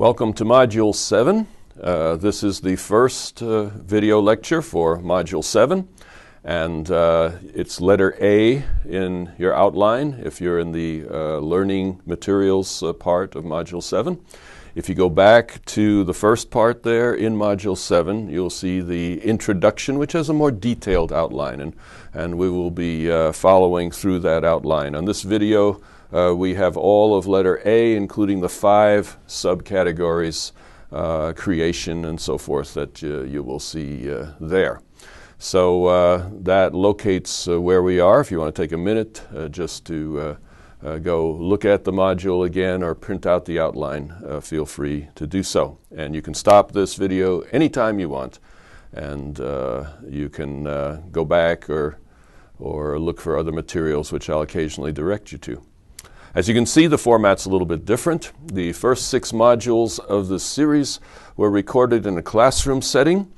Welcome to Module 7. This is the first video lecture for Module 7, and it's letter A in your outline if you're in the learning materials part of Module 7. If you go back to the first part there in Module 7, you'll see the introduction, which has a more detailed outline, and we will be following through that outline. On this video, we have all of letter A, including the 5 subcategories, creation and so forth, that you will see there. So that locates where we are. If you want to take a minute just to go look at the module again or print out the outline, feel free to do so. And you can stop this video anytime you want, and you can go back or look for other materials, which I'll occasionally direct you to. As you can see, the format's a little bit different. The first 6 modules of this series were recorded in a classroom setting,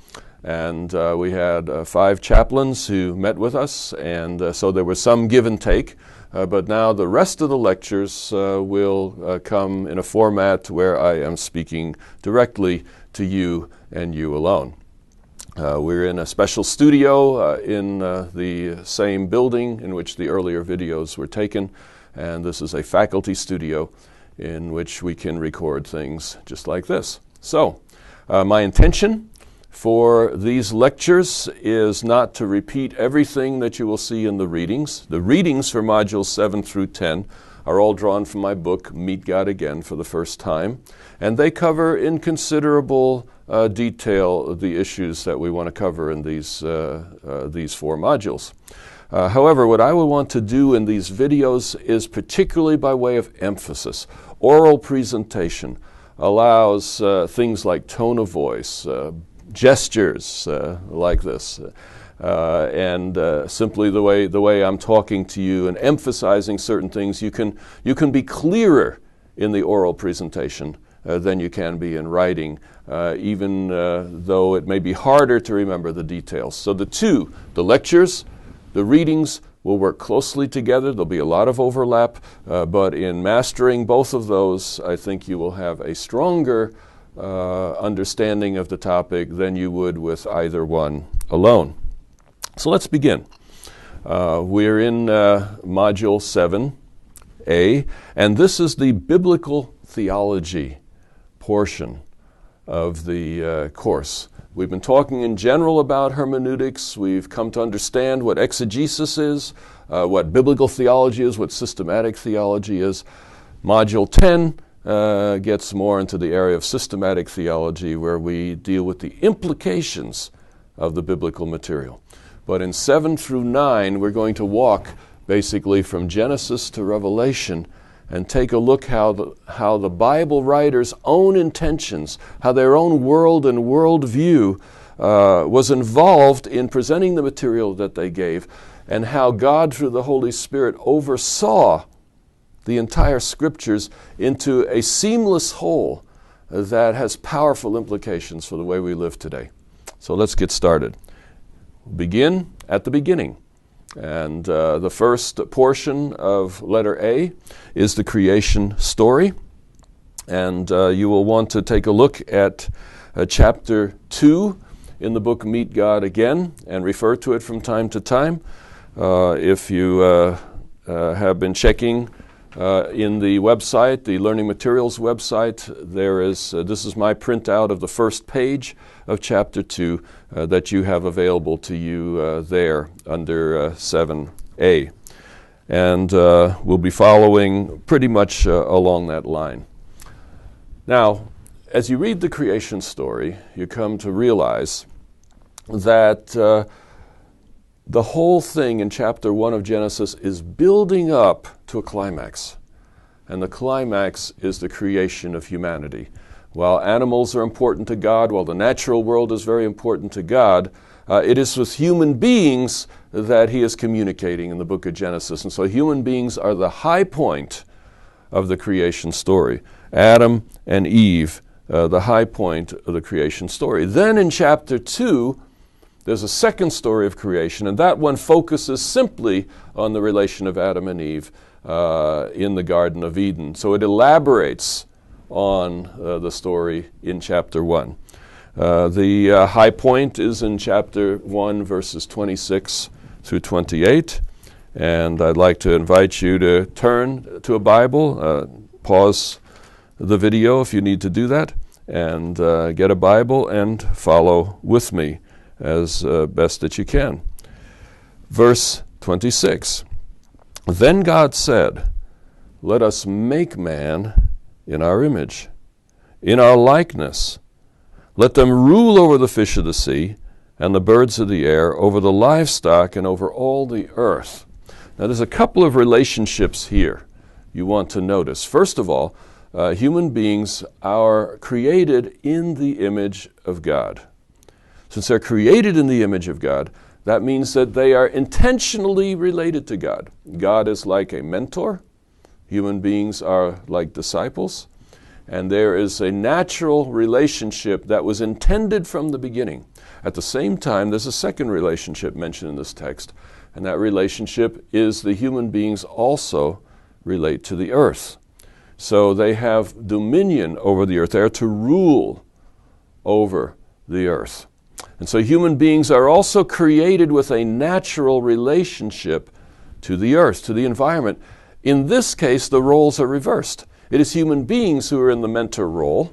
and we had 5 chaplains who met with us, and so there was some give and take. But now the rest of the lectures will come in a format where I am speaking directly to you and you alone. We're in a special studio in the same building in which the earlier videos were taken, and this is a faculty studio in which we can record things just like this. So, my intention for these lectures is not to repeat everything that you will see in the readings. The readings for Modules 7 through 10 are all drawn from my book, Meet God Again for the First Time, and they cover in considerable detail the issues that we want to cover in these 4 modules. However, what I will want to do in these videos is particularly by way of emphasis. Oral presentation allows things like tone of voice, gestures like this, and simply the way I'm talking to you and emphasizing certain things. You can be clearer in the oral presentation than you can be in writing, even though it may be harder to remember the details. So the lectures, the readings will work closely together. There'll be a lot of overlap, but in mastering both of those, I think you will have a stronger understanding of the topic than you would with either one alone. So let's begin. We're in Module 7A, and this is the biblical theology portion of the course. We've been talking in general about hermeneutics. We've come to understand what exegesis is, what biblical theology is, what systematic theology is. Module 10 gets more into the area of systematic theology, where we deal with the implications of the biblical material. But in 7 through 9, we're going to walk basically from Genesis to Revelation and take a look how the Bible writers' own intentions, how their own world and worldview was involved in presenting the material that they gave, and how God, through the Holy Spirit, oversaw the entire Scriptures into a seamless whole that has powerful implications for the way we live today. So let's get started. We'll begin at the beginning. And the first portion of letter A is the creation story. And you will want to take a look at chapter 2 in the book Meet God Again and refer to it from time to time. If you have been checking in the website, the Learning Materials website, this is my printout of the first page of chapter 2 that you have available to you there under 7A. And we'll be following pretty much along that line. Now, as you read the creation story, you come to realize that the whole thing in chapter 1 of Genesis is building up to a climax. And the climax is the creation of humanity. While animals are important to God, while the natural world is very important to God, it is with human beings that He is communicating in the book of Genesis. And so human beings are the high point of the creation story. Adam and Eve, the high point of the creation story. Then in chapter 2, there's a second story of creation, and that one focuses simply on the relation of Adam and Eve in the Garden of Eden. So it elaborates on the story in chapter 1. The high point is in chapter 1, verses 26 through 28. And I'd like to invite you to turn to a Bible, pause the video if you need to do that, and get a Bible and follow with me as best that you can. Verse 26. Then God said, "Let us make man in our image, in our likeness. Let them rule over the fish of the sea and the birds of the air, over the livestock and over all the earth." Now there's a couple of relationships here you want to notice. First of all, human beings are created in the image of God. Since they're created in the image of God, that means that they are intentionally related to God. God is like a mentor. Human beings are like disciples. And there is a natural relationship that was intended from the beginning. At the same time, there's a second relationship mentioned in this text, and that relationship is the human beings also relate to the earth. So they have dominion over the earth. They are to rule over the earth. And so human beings are also created with a natural relationship to the earth, to the environment. In this case, the roles are reversed. It is human beings who are in the mentor role,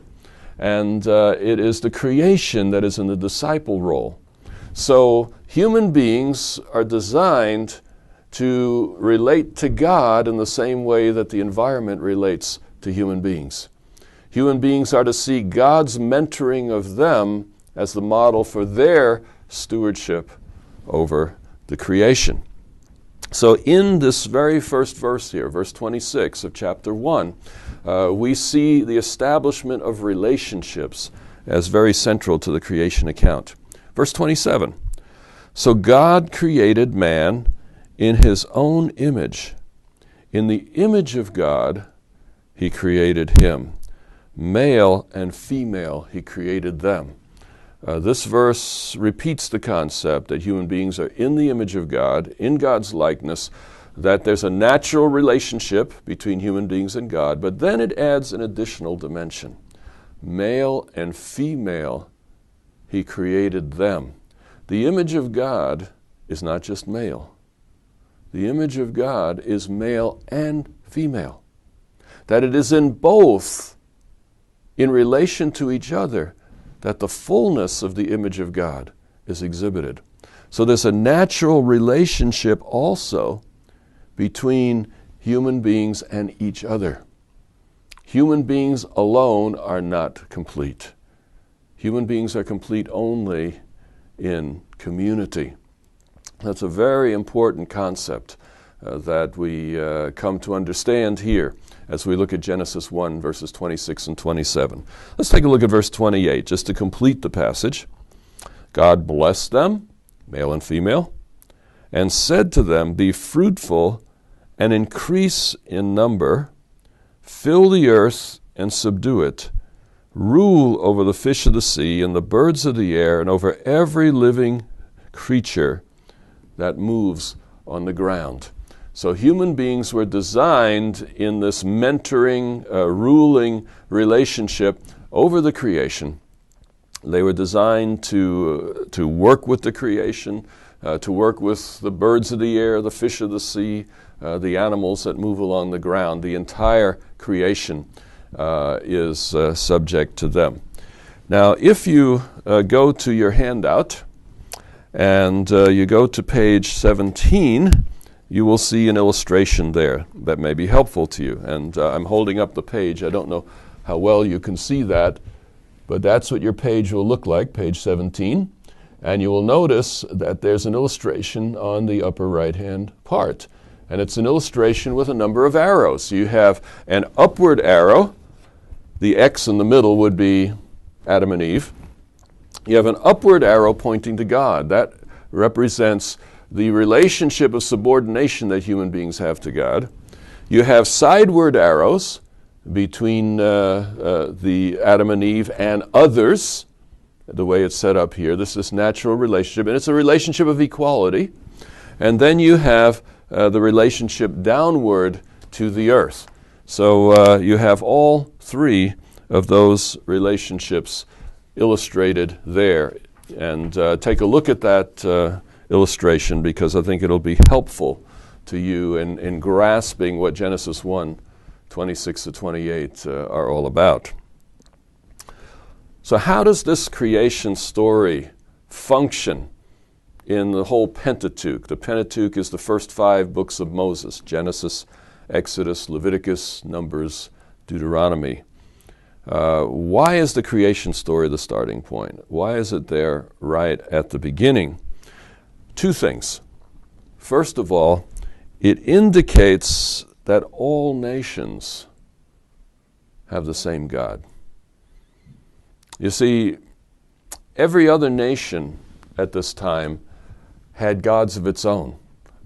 and it is the creation that is in the disciple role. So human beings are designed to relate to God in the same way that the environment relates to human beings. Human beings are to see God's mentoring of them as the model for their stewardship over the creation. So in this very first verse here, verse 26 of chapter 1, we see the establishment of relationships as very central to the creation account. Verse 27, "So God created man in his own image. In the image of God, he created him. Male and female, he created them." This verse repeats the concept that human beings are in the image of God, in God's likeness, that there's a natural relationship between human beings and God, but then it adds an additional dimension. Male and female, he created them. The image of God is not just male. The image of God is male and female. That it is in both, in relation to each other, that the fullness of the image of God is exhibited. So there's a natural relationship also between human beings and each other. Human beings alone are not complete. Human beings are complete only in community. That's a very important concept that we come to understand here as we look at Genesis 1, verses 26 and 27. Let's take a look at verse 28, just to complete the passage. "God blessed them, male and female, and said to them, 'Be fruitful and increase in number, fill the earth and subdue it, rule over the fish of the sea and the birds of the air and over every living creature that moves on the ground.'" So human beings were designed in this mentoring, ruling relationship over the creation. They were designed to work with the creation, to work with the birds of the air, the fish of the sea, the animals that move along the ground. The entire creation is subject to them. Now, if you go to your handout and you go to page 17, you will see an illustration there that may be helpful to you. And I'm holding up the page. I don't know how well you can see that, but that's what your page will look like, page 17. And you will notice that there's an illustration on the upper right-hand part. And it's an illustration with a number of arrows. So you have an upward arrow. The X in the middle would be Adam and Eve. You have an upward arrow pointing to God. That represents the relationship of subordination that human beings have to God. You have sideward arrows between the Adam and Eve and others, the way it's set up here. This is natural relationship, and it's a relationship of equality. And then you have the relationship downward to the earth. So you have all three of those relationships illustrated there. And take a look at that illustration, because I think it'll be helpful to you in grasping what Genesis 1:26 to 28 are all about. So how does this creation story function in the whole Pentateuch? The Pentateuch is the first 5 books of Moses: Genesis, Exodus, Leviticus, Numbers, Deuteronomy. Why is the creation story the starting point? Why is it there right at the beginning? 2 things. First of all, it indicates that all nations have the same God. You see, every other nation at this time had gods of its own.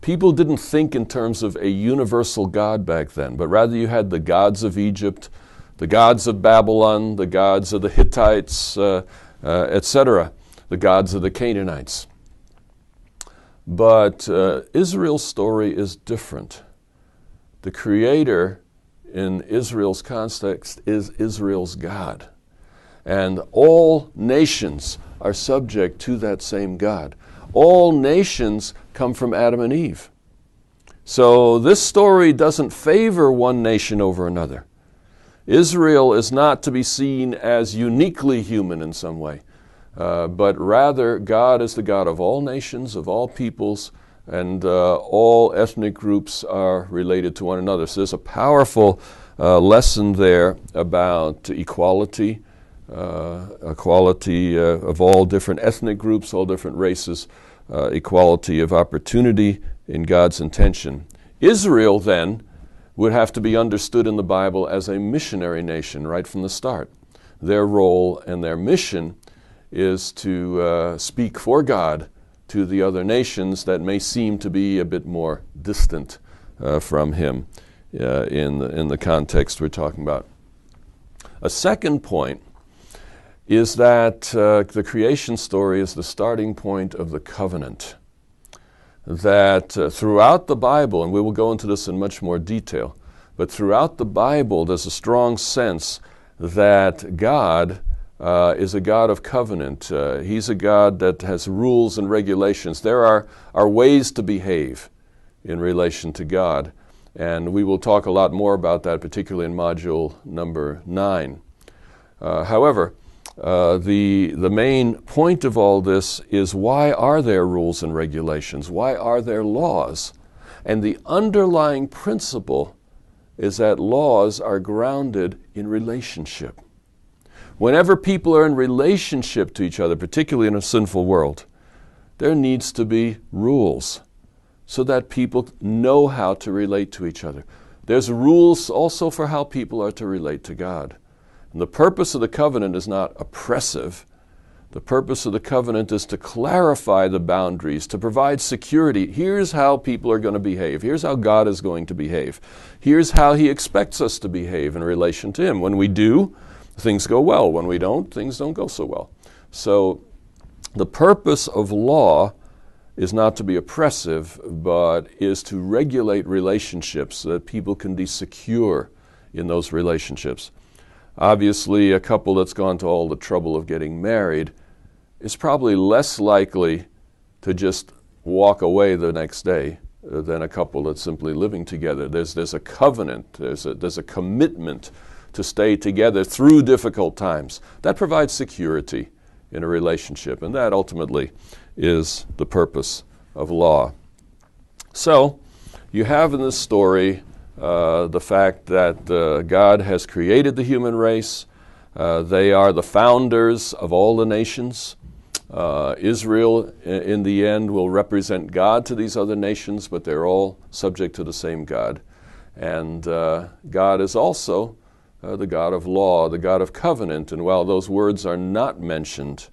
People didn't think in terms of a universal God back then, but rather you had the gods of Egypt, the gods of Babylon, the gods of the Hittites, etc., the gods of the Canaanites. But Israel's story is different. The Creator in Israel's context is Israel's God. And all nations are subject to that same God. All nations come from Adam and Eve. So this story doesn't favor one nation over another. Israel is not to be seen as uniquely human in some way, but rather God is the God of all nations, of all peoples, and all ethnic groups are related to one another. So there's a powerful lesson there about equality, equality of all different ethnic groups, all different races, equality of opportunity in God's intention. Israel then would have to be understood in the Bible as a missionary nation right from the start. Their role and their mission is to speak for God to the other nations that may seem to be a bit more distant from Him in the context we're talking about. A second point is that the creation story is the starting point of the covenant. That throughout the Bible, and we will go into this in much more detail, but throughout the Bible there's a strong sense that God is a God of covenant. He's a God that has rules and regulations. There are ways to behave in relation to God, and we will talk a lot more about that, particularly in module number 9. However, the main point of all this is, why are there rules and regulations? Why are there laws? And the underlying principle is that laws are grounded in relationship. Whenever people are in relationship to each other, particularly in a sinful world, there needs to be rules so that people know how to relate to each other. There's rules also for how people are to relate to God. And the purpose of the covenant is not oppressive. The purpose of the covenant is to clarify the boundaries, to provide security. Here's how people are going to behave. Here's how God is going to behave. Here's how He expects us to behave in relation to Him. When we do, things go well. When we don't, things don't go so well. So the purpose of law is not to be oppressive, but is to regulate relationships so that people can be secure in those relationships. Obviously, a couple that's gone to all the trouble of getting married is probably less likely to just walk away the next day than a couple that's simply living together. There's a covenant, there's a commitment to stay together through difficult times. That provides security in a relationship, and that ultimately is the purpose of law. So, you have in this story the fact that God has created the human race. They are the founders of all the nations. Israel, in the end, will represent God to these other nations, but they're all subject to the same God. And God is also the God of law, the God of covenant. And while those words are not mentioned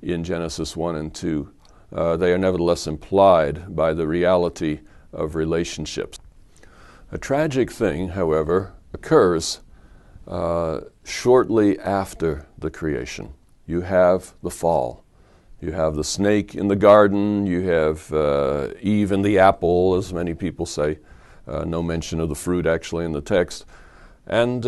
in Genesis 1 and 2, they are nevertheless implied by the reality of relationships. A tragic thing, however, occurs shortly after the creation. You have the fall. You have the snake in the garden. You have Eve and the apple, as many people say. No mention of the fruit, actually, in the text. And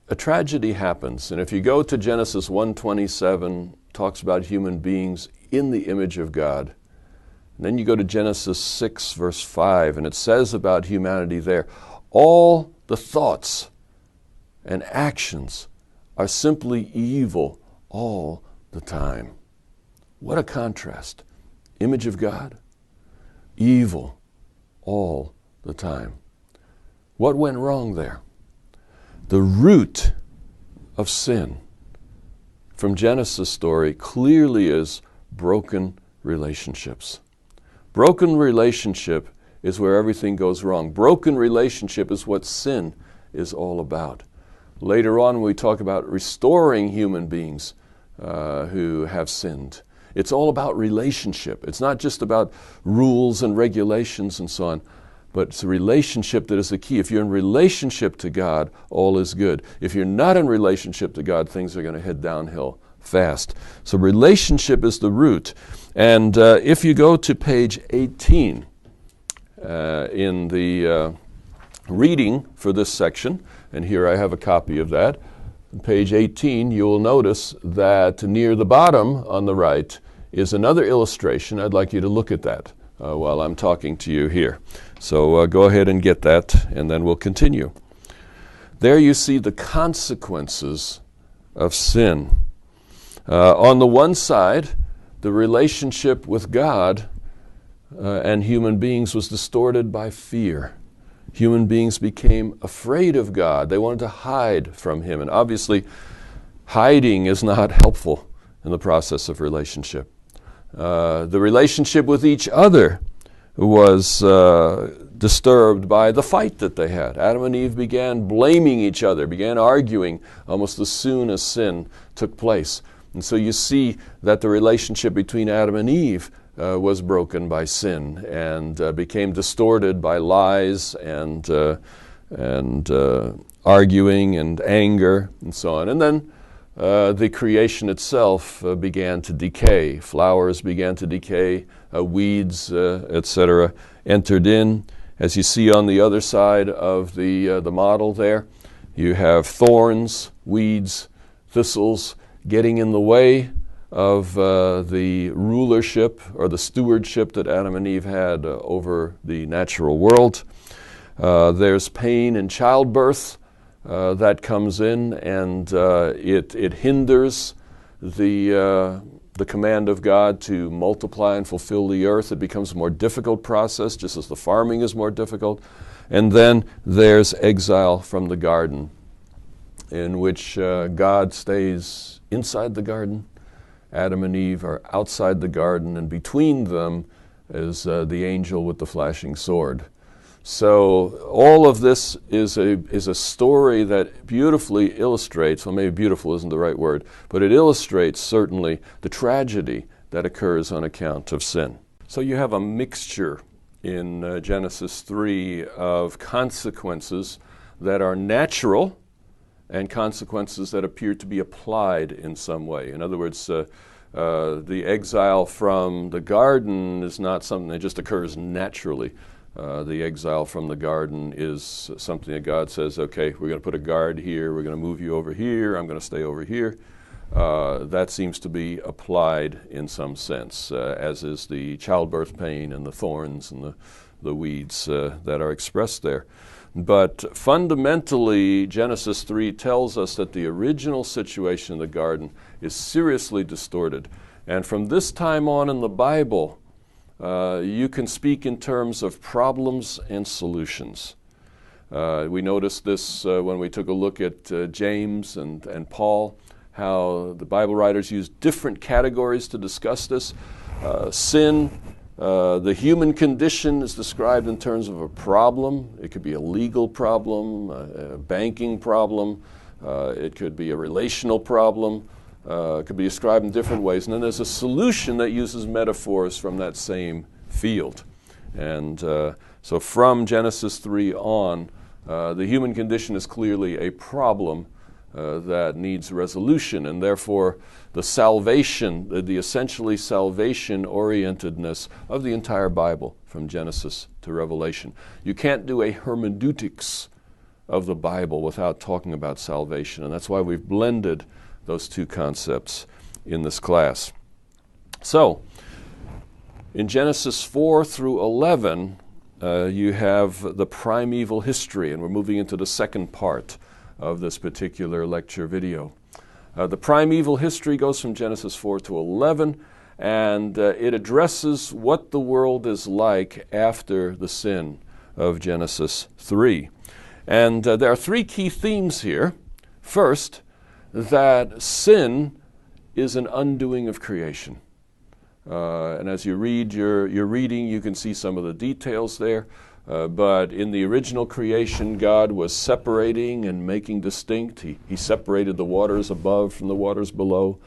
a tragedy happens. And if you go to Genesis 1:27, talks about human beings in the image of God. And then you go to Genesis 6, verse 5, and it says about humanity there, all the thoughts and actions are simply evil all the time. What a contrast. Image of God, evil all the time. What went wrong there? The root of sin from Genesis story clearly is broken relationships. Broken relationship is where everything goes wrong. Broken relationship is what sin is all about. Later on, we talk about restoring human beings who have sinned. It's all about relationship. It's not just about rules and regulations and so on, but it's a relationship that is the key. If you're in relationship to God, all is good. If you're not in relationship to God, things are going to head downhill fast. So relationship is the root. And if you go to page 18 in the reading for this section, and here I have a copy of that, on page 18, you will notice that near the bottom on the right is another illustration. I'd like you to look at that while I'm talking to you here. So go ahead and get that, and then we'll continue. There you see the consequences of sin. On the one side, the relationship with God and human beings was distorted by fear. Human beings became afraid of God. They wanted to hide from Him. And obviously, hiding is not helpful in the process of relationship. The relationship with each other was disturbed by the fight that they had. Adam and Eve began blaming each other, began arguing almost as soon as sin took place. And so you see that the relationship between Adam and Eve was broken by sin and became distorted by lies and arguing and anger and so on. And then the creation itself began to decay. Flowers began to decay, weeds, etc., entered in. As you see on the other side of the model there, you have thorns, weeds, thistles getting in the way of the rulership or the stewardship that Adam and Eve had over the natural world. There's pain in childbirth that comes in, and it hinders the command of God to multiply and fulfill the earth. It becomes a more difficult process, just as the farming is more difficult. And then there's exile from the garden, in which God stays inside the garden. Adam and Eve are outside the garden, and between them is the angel with the flashing sword. So all of this is a story that beautifully illustrates, well, maybe beautiful isn't the right word, but it illustrates certainly the tragedy that occurs on account of sin. So you have a mixture in Genesis 3 of consequences that are natural and consequences that appear to be applied in some way. In other words, the exile from the garden is not something that just occurs naturally. The exile from the garden is something that God says, okay, we're going to put a guard here, we're going to move you over here, I'm going to stay over here. That seems to be applied in some sense, as is the childbirth pain and the thorns and the weeds that are expressed there. But fundamentally, Genesis 3 tells us that the original situation in the garden is seriously distorted. And from this time on in the Bible, you can speak in terms of problems and solutions. We noticed this when we took a look at James and Paul, how the Bible writers use different categories to discuss this. Sin, the human condition is described in terms of a problem. It could be a legal problem, a banking problem. It could be a relational problem. It could be described in different ways. And then there's a solution that uses metaphors from that same field. And so from Genesis 3 on, the human condition is clearly a problem that needs resolution, and therefore the salvation, the essentially salvation-orientedness of the entire Bible from Genesis to Revelation. You can't do a hermeneutics of the Bible without talking about salvation. And that's why we've blended those two concepts in this class. So, in Genesis 4 through 11, you have the primeval history, and we're moving into the second part of this particular lecture video. The primeval history goes from Genesis 4 to 11, and it addresses what the world is like after the sin of Genesis 3. And there are three key themes here. First, that sin is an undoing of creation. And as you read your reading, you can see some of the details there. But in the original creation, God was separating and making distinct. He separated the waters above from the waters below.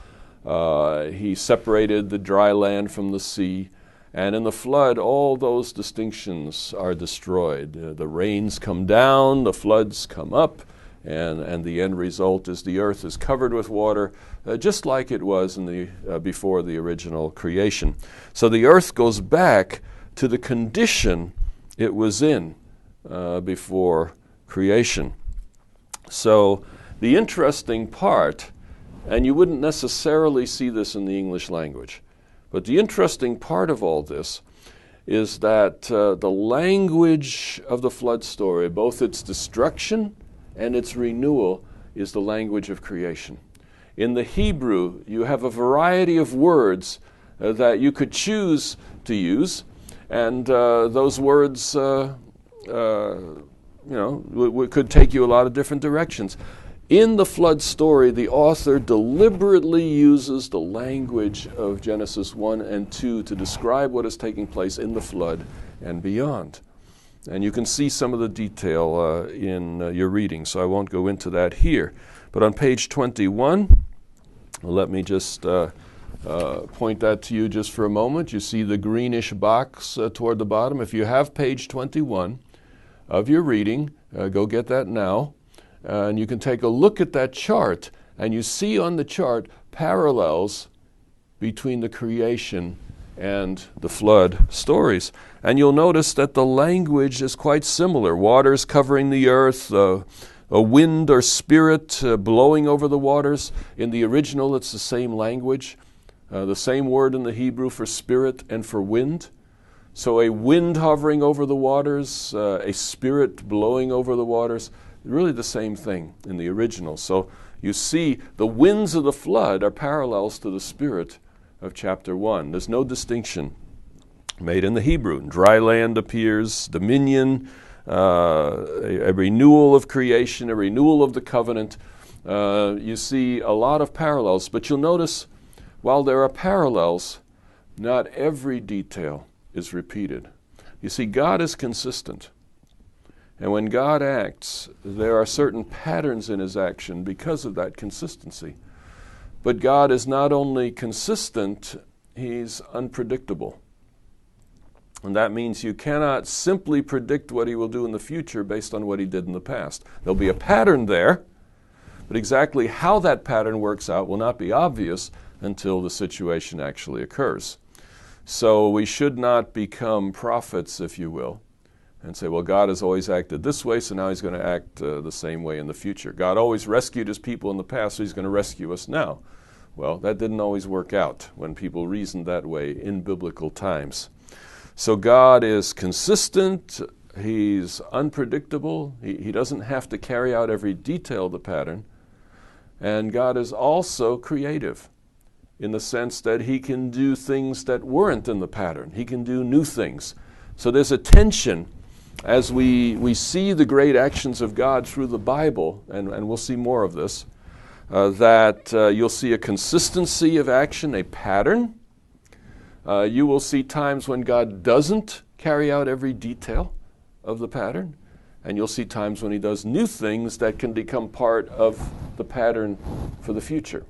He separated the dry land from the sea. And in the flood, all those distinctions are destroyed. The rains come down, the floods come up, and the end result is the earth is covered with water, just like it was in before the original creation. So the earth goes back to the condition it was in before creation. So the interesting part, and you wouldn't necessarily see this in the English language, but the interesting part of all this is that the language of the flood story, both its destruction and its renewal, is the language of creation. In the Hebrew, you have a variety of words that you could choose to use, and those words could take you a lot of different directions. In the flood story, the author deliberately uses the language of Genesis 1 and 2 to describe what is taking place in the flood and beyond. And you can see some of the detail in your reading, so I won't go into that here. But on page 21, let me just point that to you just for a moment. You see the greenish box toward the bottom. If you have page 21 of your reading, go get that now. And you can take a look at that chart, and you see on the chart parallels between the creation and the flood stories. And you'll notice that the language is quite similar. Waters covering the earth, a wind or spirit blowing over the waters. In the original, it's the same language, the same word in the Hebrew for spirit and for wind. So a wind hovering over the waters, a spirit blowing over the waters, really the same thing in the original. So you see the winds of the flood are parallels to the spirit of chapter 1. There's no distinction made in the Hebrew. Dry land appears, dominion, a renewal of creation, a renewal of the covenant. You see a lot of parallels, but you'll notice while there are parallels, not every detail is repeated. You see, God is consistent. And when God acts, there are certain patterns in his action because of that consistency. But God is not only consistent, he's unpredictable. And that means you cannot simply predict what he will do in the future based on what he did in the past. There'll be a pattern there, but exactly how that pattern works out will not be obvious until the situation actually occurs. So we should not become prophets, if you will, and say, well, God has always acted this way, so now he's going to act the same way in the future. God always rescued his people in the past, so he's going to rescue us now. Well, that didn't always work out when people reasoned that way in biblical times. So God is consistent, he's unpredictable, he doesn't have to carry out every detail of the pattern, and God is also creative in the sense that he can do things that weren't in the pattern. He can do new things. So there's a tension as we see the great actions of God through the Bible, and we'll see more of this, that you'll see a consistency of action, a pattern. You will see times when God doesn't carry out every detail of the pattern, and you'll see times when he does new things that can become part of the pattern for the future.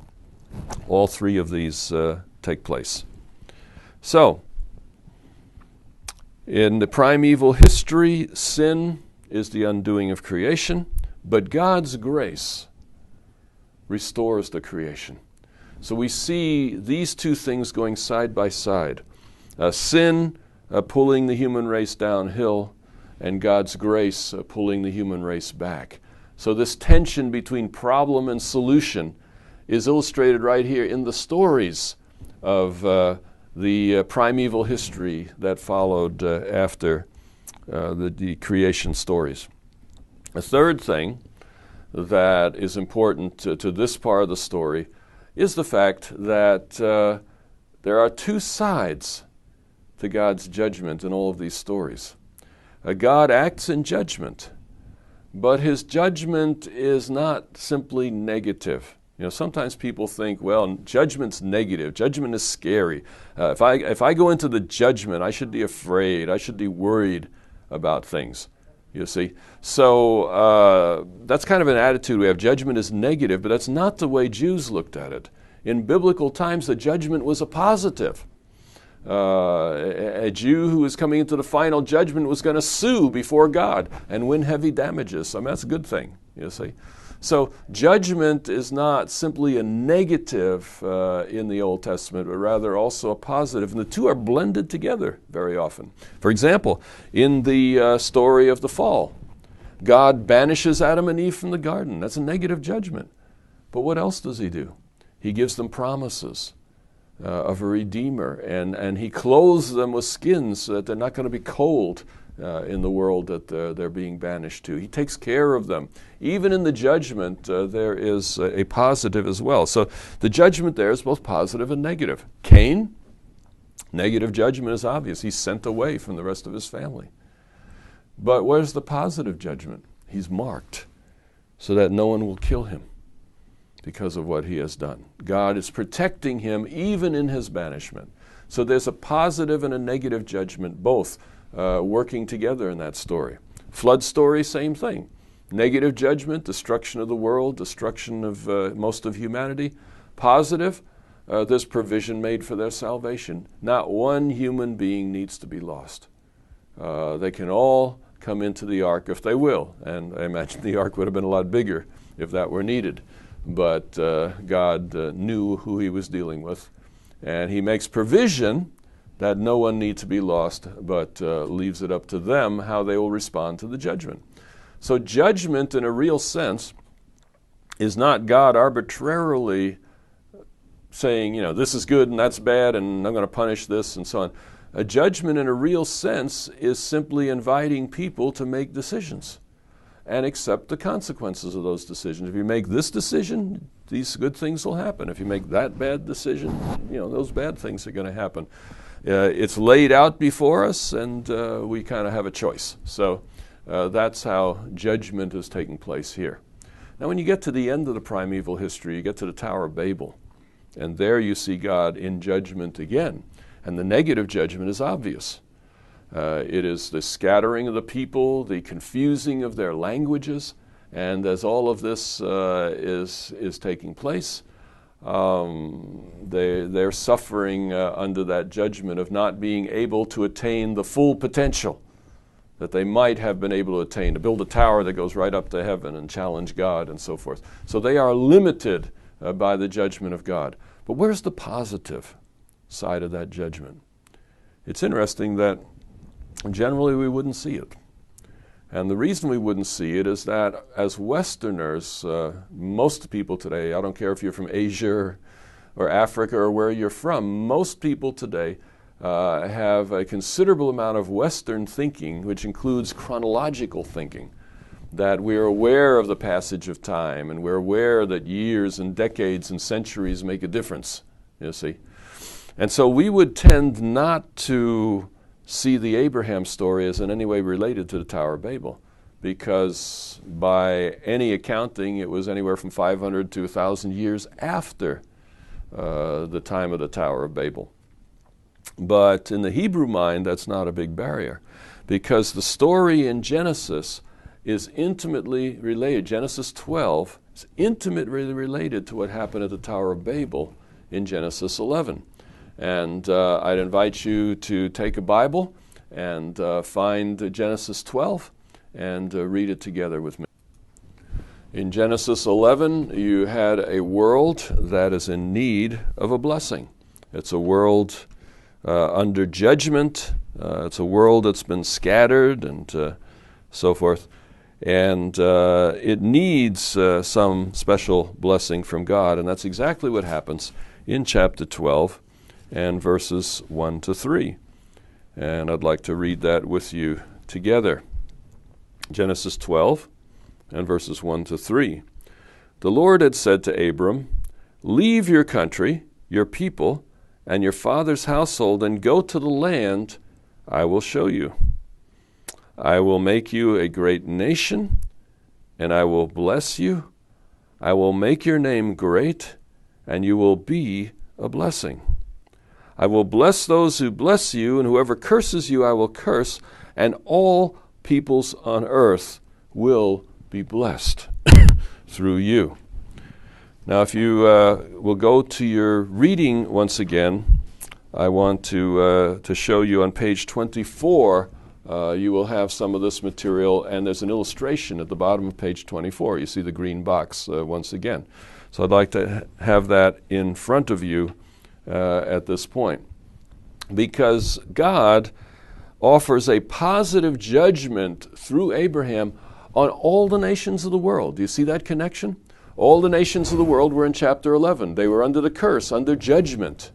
All three of these take place. So, in the primeval history, sin is the undoing of creation, but God's grace restores the creation. So we see these two things going side by side. Sin pulling the human race downhill, and God's grace pulling the human race back. So this tension between problem and solution is illustrated right here in the stories of the primeval history that followed after the creation stories. A third thing that is important to this part of the story is the fact that there are two sides to God's judgment in all of these stories. God acts in judgment, but his judgment is not simply negative. You know, sometimes people think, well, judgment's negative. Judgment is scary. If I go into the judgment, I should be afraid. I should be worried about things, you see. So that's kind of an attitude we have. Judgment is negative, but that's not the way Jews looked at it. In biblical times, the judgment was a positive. A Jew who was coming into the final judgment was going to sue before God and win heavy damages. I mean, that's a good thing, you see. So judgment is not simply a negative in the Old Testament, but rather also a positive. And the two are blended together very often. For example, in the story of the fall, God banishes Adam and Eve from the garden. That's a negative judgment. But what else does he do? He gives them promises of a Redeemer, and he clothes them with skins so that they're not going to be cold in the world that they're being banished to. He takes care of them. Even in the judgment, there is a positive as well. So the judgment there is both positive and negative. Cain, negative judgment is obvious. He's sent away from the rest of his family. But where's the positive judgment? He's marked so that no one will kill him because of what he has done. God is protecting him even in his banishment. So there's a positive and a negative judgment, both working together in that story. Flood story, same thing. Negative judgment, destruction of the world, destruction of most of humanity. Positive, there's provision made for their salvation. Not one human being needs to be lost. They can all come into the ark if they will. And I imagine the ark would have been a lot bigger if that were needed. But God knew who he was dealing with. And he makes provision that no one needs to be lost, but leaves it up to them how they will respond to the judgment. So judgment in a real sense is not God arbitrarily saying, you know, this is good and that's bad and I'm going to punish this and so on. A judgment in a real sense is simply inviting people to make decisions and accept the consequences of those decisions. If you make this decision, these good things will happen. If you make that bad decision, you know, those bad things are going to happen. It's laid out before us, and we kind of have a choice. So that's how judgment is taking place here. Now, when you get to the end of the primeval history, you get to the Tower of Babel, and there you see God in judgment again. And the negative judgment is obvious. It is the scattering of the people, the confusing of their languages, and as all of this is taking place, they're suffering under that judgment of not being able to attain the full potential that they might have been able to attain, to build a tower that goes right up to heaven and challenge God and so forth. So they are limited by the judgment of God. But where's the positive side of that judgment? It's interesting that generally we wouldn't see it. And the reason we wouldn't see it is that as Westerners, most people today, I don't care if you're from Asia or Africa or where you're from, most people today have a considerable amount of Western thinking, which includes chronological thinking, that we're aware of the passage of time and we're aware that years and decades and centuries make a difference, you see. And so we would tend not to see the Abraham story as in any way related to the Tower of Babel, because by any accounting it was anywhere from 500 to 1,000 years after the time of the Tower of Babel. But in the Hebrew mind, that's not a big barrier, because the story in Genesis is intimately related. Genesis 12 is intimately related to what happened at the Tower of Babel in Genesis 11. And I'd invite you to take a Bible and find Genesis 12 and read it together with me. In Genesis 11, you had a world that is in need of a blessing. It's a world under judgment. It's a world that's been scattered and so forth. And it needs some special blessing from God, and that's exactly what happens in chapter 12 and verses 1 to 3. And I'd like to read that with you together. Genesis 12 and verses 1 to 3. The Lord had said to Abram, "Leave your country, your people, and your father's household, and go to the land I will show you. I will make you a great nation, and I will bless you. I will make your name great, and you will be a blessing. I will bless those who bless you, and whoever curses you I will curse, and all peoples on earth will be blessed through you." Now, if you will go to your reading once again, I want to show you on page 24, you will have some of this material, and there's an illustration at the bottom of page 24. You see the green box once again. So I'd like to have that in front of you at this point, because God offers a positive judgment through Abraham on all the nations of the world. Do you see that connection? All the nations of the world were in chapter 11. They were under the curse, under judgment.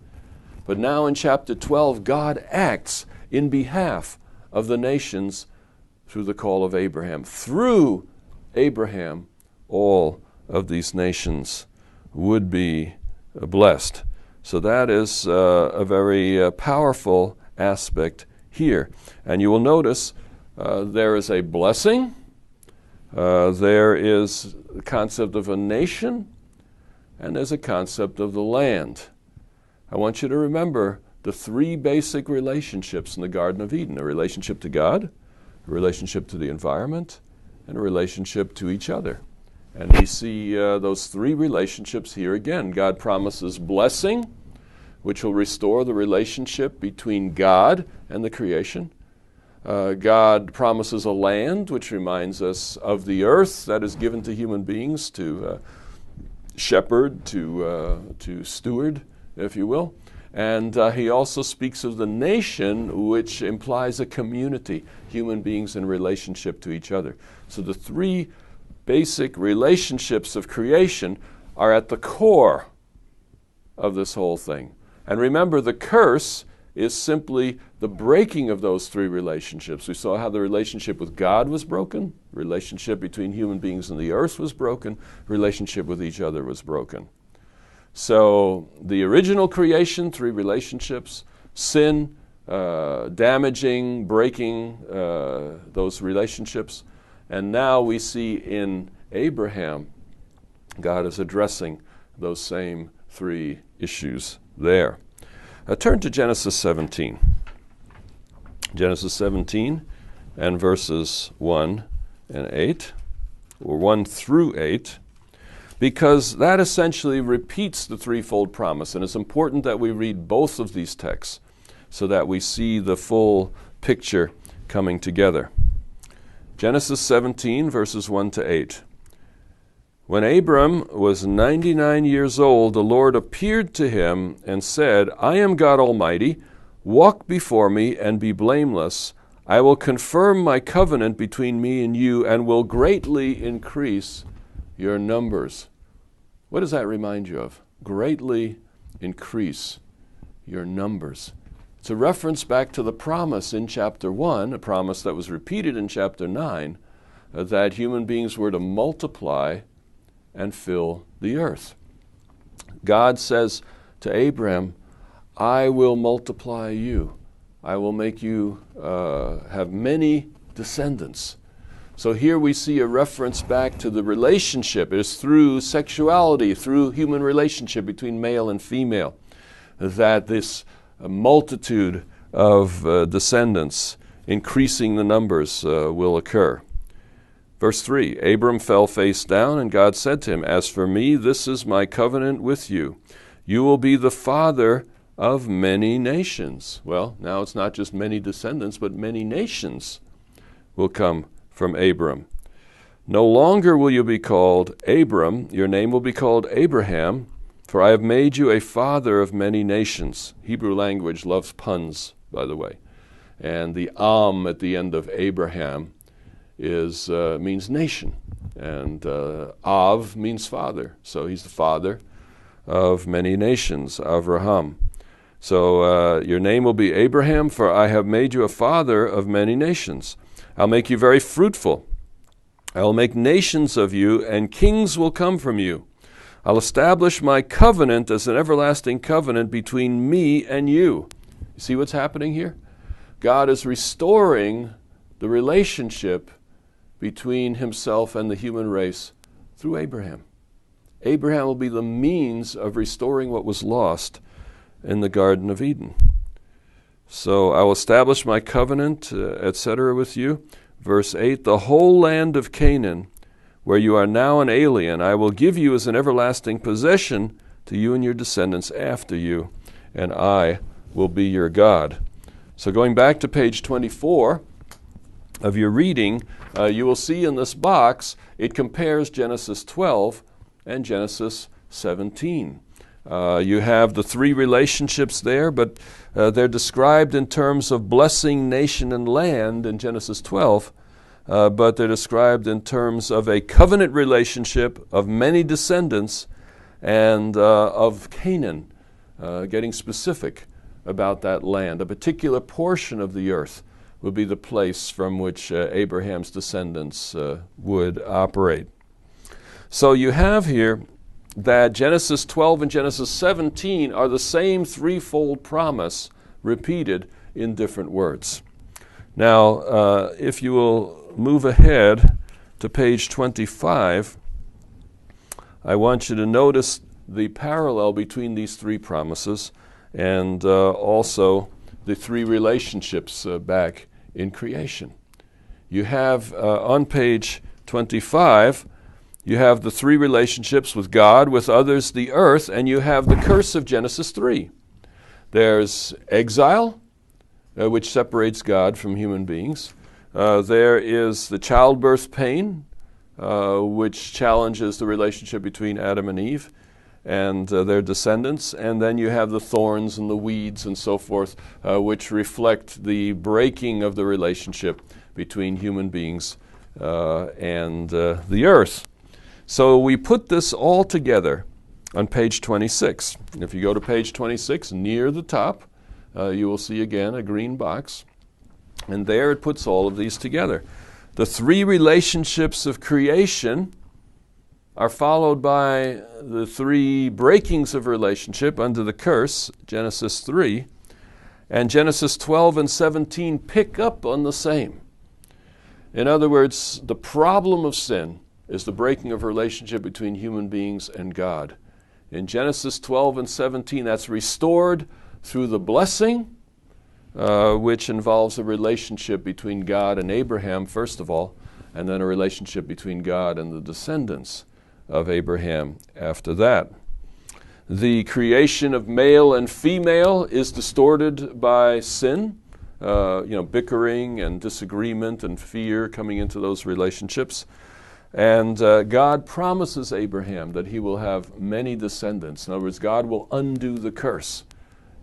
But now in chapter 12, God acts in behalf of the nations through the call of Abraham. Through Abraham, all of these nations would be blessed. So that is a very powerful aspect here. And you will notice there is a blessing. There is the concept of a nation, and there's a concept of the land. I want you to remember the three basic relationships in the Garden of Eden: a relationship to God, a relationship to the environment, and a relationship to each other. And we see those three relationships here again. God promises blessing, which will restore the relationship between God and the creation. God promises a land, which reminds us of the earth that is given to human beings to shepherd, to steward, if you will. And he also speaks of the nation, which implies a community, human beings in relationship to each other. So the three basic relationships of creation are at the core of this whole thing. And remember, the curse is simply the breaking of those three relationships. We saw how the relationship with God was broken, relationship between human beings and the earth was broken, relationship with each other was broken. So the original creation, three relationships, sin, damaging, breaking those relationships. And now we see in Abraham, God is addressing those same three issues there. Turn to Genesis 17. Genesis 17 and verses 1 and 8, or 1 through 8, because that essentially repeats the threefold promise. And it's important that we read both of these texts so that we see the full picture coming together. Genesis 17, verses 1 to 8. When Abram was 99 years old, the Lord appeared to him and said, "I am God Almighty. Walk before me and be blameless. I will confirm my covenant between me and you and will greatly increase your numbers." What does that remind you of? Greatly increase your numbers. It's a reference back to the promise in chapter 1, a promise that was repeated in chapter 9, that human beings were to multiply and fill the earth. God says to Abraham, "I will multiply you. I will make you have many descendants." So here we see a reference back to the relationship. It is through sexuality, through human relationship between male and female, that this multitude of descendants, increasing the numbers, will occur. Verse 3, Abram fell face down, and God said to him, "As for me, this is my covenant with you. You will be the father of many nations." Well, now it's not just many descendants, but many nations will come from Abram. "No longer will you be called Abram, your name will be called Abraham, for I have made you a father of many nations." Hebrew language loves puns, by the way. And the at the end of Abraham means nation, and Av means father. So he's the father of many nations, Avraham. So your name will be Abraham, for I have made you a father of many nations. I'll make you very fruitful. I will make nations of you, and kings will come from you. I'll establish my covenant as an everlasting covenant between me and you. You see what's happening here? God is restoring the relationship between himself and the human race through Abraham. Abraham will be the means of restoring what was lost in the Garden of Eden. So I will establish my covenant, etc. with you. Verse 8, the whole land of Canaan, where you are now an alien, I will give you as an everlasting possession to you and your descendants after you, and I will be your God. So going back to page 24 of your reading, you will see in this box, it compares Genesis 12 and Genesis 17. You have the three relationships there, but they're described in terms of blessing nation and land in Genesis 12, but they're described in terms of a covenant relationship of many descendants and of Canaan, getting specific about that land. A particular portion of the earth would be the place from which Abraham's descendants would operate. So you have here that Genesis 12 and Genesis 17 are the same threefold promise repeated in different words. Now, if you will move ahead to page 25, I want you to notice the parallel between these three promises and also the three relationships back in creation. You have on page 25, you have the three relationships with God, with others, the earth, and you have the curse of Genesis 3. There's exile, which separates God from human beings. There is the childbirth pain, which challenges the relationship between Adam and Eve and their descendants. And then you have the thorns and the weeds and so forth, which reflect the breaking of the relationship between human beings and the earth. So we put this all together on page 26. If you go to page 26, near the top, you will see again a green box. And there it puts all of these together. The three relationships of creation are followed by the three breakings of relationship under the curse, Genesis 3. And Genesis 12 and 17 pick up on the same. In other words, the problem of sin is the breaking of relationship between human beings and God. In Genesis 12 and 17, that's restored through the blessing, which involves a relationship between God and Abraham, first of all, and then a relationship between God and the descendants of Abraham after that. The creation of male and female is distorted by sin, bickering and disagreement and fear coming into those relationships. And God promises Abraham that he will have many descendants. In other words, God will undo the curse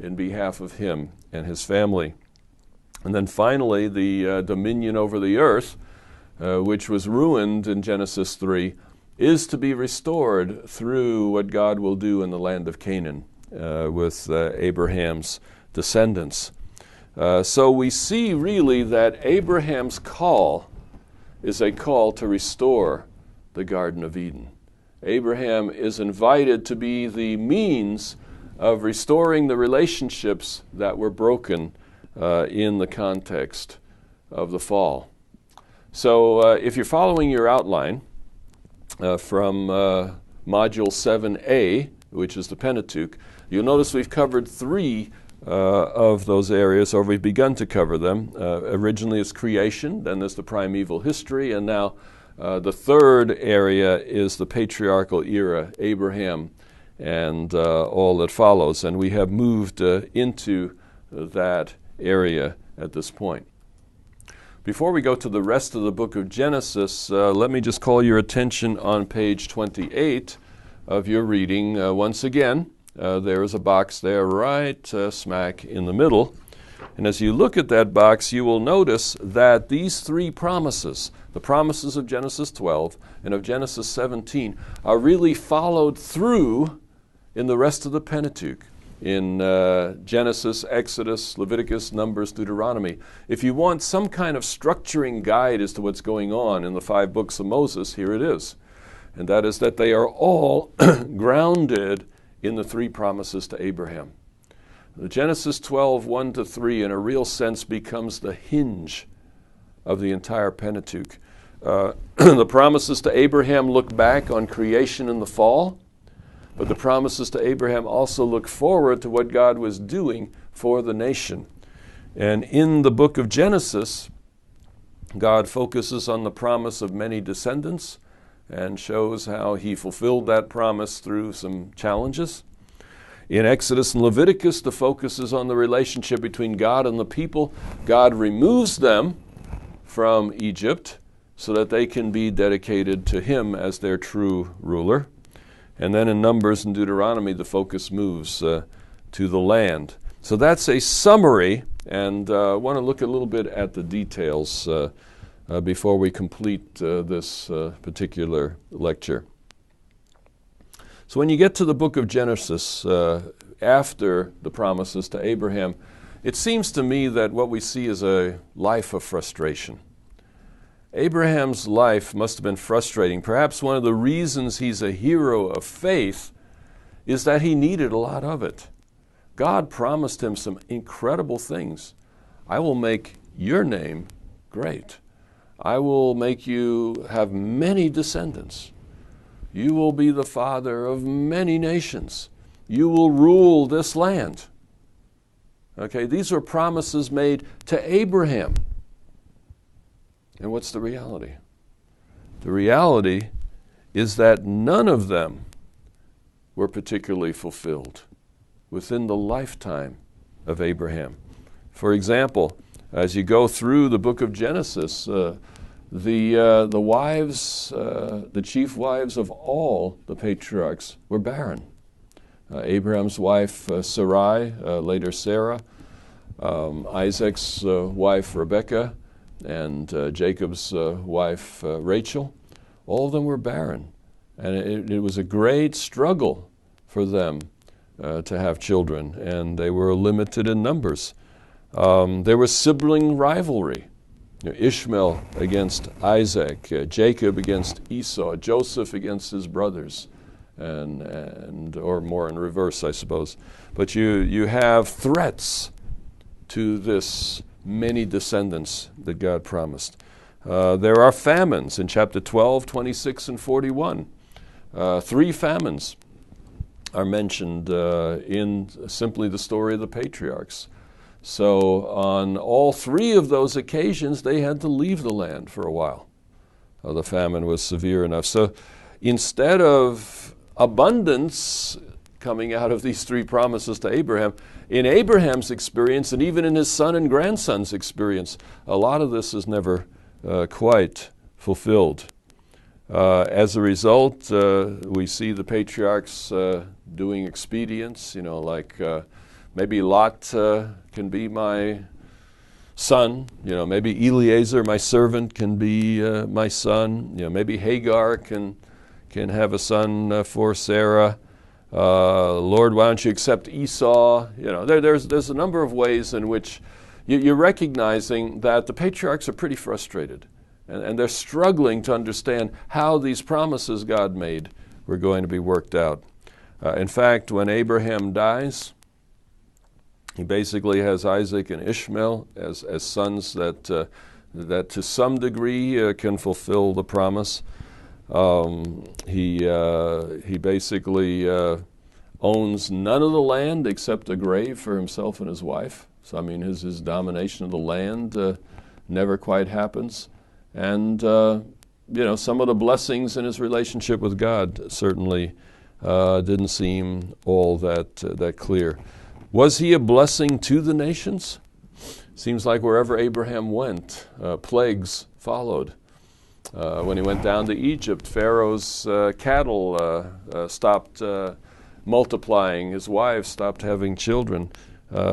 in behalf of him and his family. And then finally, the dominion over the earth, which was ruined in Genesis 3, is to be restored through what God will do in the land of Canaan with Abraham's descendants. So we see really that Abraham's call is a call to restore the Garden of Eden. Abraham is invited to be the means of restoring the relationships that were broken in the context of the fall. So if you're following your outline from Module 7a, which is the Pentateuch, you'll notice we've covered three of those areas, or we've begun to cover them. Originally it's creation, then there's the primeval history, and now the third area is the patriarchal era, Abraham, and all that follows. And we have moved into that area at this point. Before we go to the rest of the book of Genesis, let me just call your attention on page 28 of your reading once again. There is a box there right smack in the middle And as you look at that box, you will notice that these three promises, the promises of Genesis 12 and of Genesis 17, are really followed through in the rest of the Pentateuch, in Genesis, Exodus, Leviticus, Numbers, Deuteronomy. If you want some kind of structuring guide as to what's going on in the 5 books of Moses, here it is. And that is that they are all grounded in the 3 promises to Abraham. The Genesis 12, 1-3, in a real sense, becomes the hinge of the entire Pentateuch. The promises to Abraham look back on creation and the fall, but the promises to Abraham also look forward to what God was doing for the nation. And in the book of Genesis, God focuses on the promise of many descendants and shows how he fulfilled that promise through some challenges. In Exodus and Leviticus, the focus is on the relationship between God and the people. God removes them from Egypt so that they can be dedicated to him as their true ruler. And then in Numbers and Deuteronomy, the focus moves to the land. So that's a summary, and I want to look a little bit at the details before we complete this particular lecture. So when you get to the book of Genesis, after the promises to Abraham, it seems to me that what we see is a life of frustration. Abraham's life must have been frustrating. Perhaps one of the reasons he's a hero of faith is that he needed a lot of it. God promised him some incredible things. I will make your name great. I will make you have many descendants. You will be the father of many nations. You will rule this land. Okay, these were promises made to Abraham. And what's the reality? The reality is that none of them were particularly fulfilled within the lifetime of Abraham. For example, as you go through the book of Genesis, the wives, the chief wives of all the patriarchs were barren. Abraham's wife Sarai, later Sarah, Isaac's wife Rebekah, and Jacob's wife Rachel, all of them were barren. And it was a great struggle for them to have children, and they were limited in numbers. There was sibling rivalry. Ishmael against Isaac, Jacob against Esau, Joseph against his brothers, and or more in reverse, I suppose. But you have threats to this many descendants that God promised. There are famines in chapter 12, 26, and 41. 3 famines are mentioned in simply the story of the patriarchs. So on all 3 of those occasions, they had to leave the land for a while. The famine was severe enough. So instead of abundance coming out of these 3 promises to Abraham, in Abraham's experience, and even in his son and grandson's experience, a lot of this is never quite fulfilled. As a result, we see the patriarchs doing expedients, like maybe Lot can be my son. Maybe Eliezer, my servant, can be my son. Maybe Hagar can have a son for Sarah. Lord, why don't you accept Esau? There's a number of ways in which you're recognizing that the patriarchs are pretty frustrated, and they're struggling to understand how these promises God made were going to be worked out. In fact, when Abraham dies, he basically has Isaac and Ishmael as sons that to some degree can fulfill the promise. He basically owns none of the land except a grave for himself and his wife. So his domination of the land never quite happens. And some of the blessings in his relationship with God certainly didn't seem all that clear. Was he a blessing to the nations? Seems like wherever Abraham went, plagues followed. When he went down to Egypt, Pharaoh's cattle stopped multiplying. His wives stopped having children.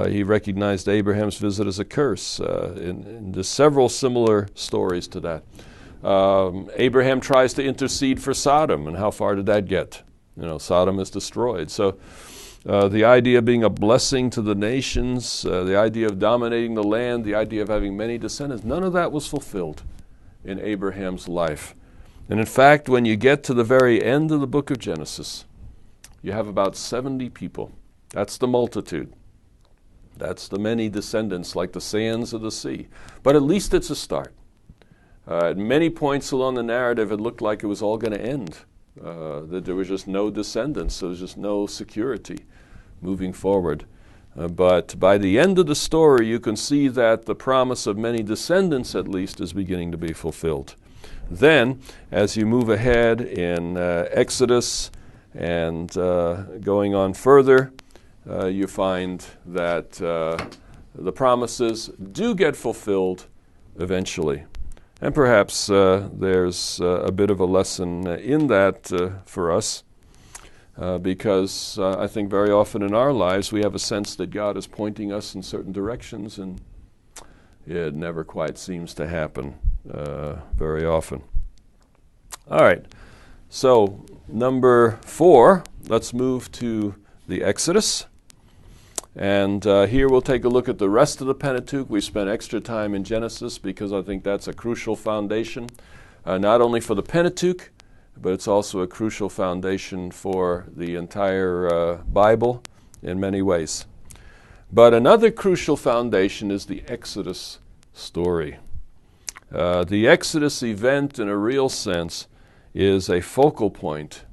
He recognized Abraham's visit as a curse. And there's several similar stories to that. Abraham tries to intercede for Sodom, and how far did that get? Sodom is destroyed. So the idea of being a blessing to the nations, the idea of dominating the land, the idea of having many descendants, none of that was fulfilled in Abraham's life. And in fact, when you get to the very end of the book of Genesis, you have about 70 people. That's the multitude. That's the many descendants like the sands of the sea. But at least it's a start. At many points along the narrative, it looked like it was all going to end, that there was just no descendants, there was just no security moving forward. But by the end of the story, you can see that the promise of many descendants, at least, is beginning to be fulfilled. Then, as you move ahead in Exodus and going on further, you find that the promises do get fulfilled eventually. And perhaps there's a bit of a lesson in that for us, because I think very often in our lives we have a sense that God is pointing us in certain directions, and it never quite seems to happen very often. All right, so number 4, let's move to the Exodus. And here we'll take a look at the rest of the Pentateuch. We spent extra time in Genesis because I think that's a crucial foundation, not only for the Pentateuch, but it's also a crucial foundation for the entire Bible in many ways. But another crucial foundation is the Exodus story. The Exodus event, in a real sense, is a focal point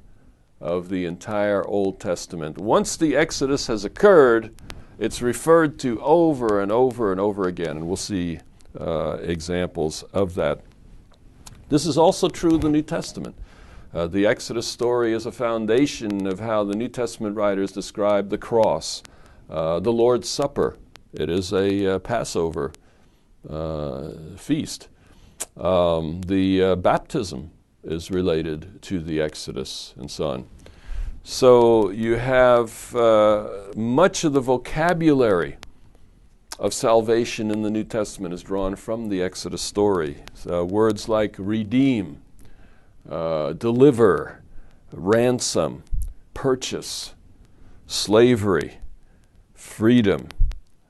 of the entire Old Testament. Once the Exodus has occurred, it's referred to over and over and over again, and we'll see examples of that. This is also true of the New Testament. The Exodus story is a foundation of how the New Testament writers describe the cross, the Lord's Supper. It is a Passover feast. The baptism is related to the Exodus, and so on. So you have much of the vocabulary of salvation in the New Testament is drawn from the Exodus story. So words like redeem, deliver, ransom, purchase, slavery, freedom,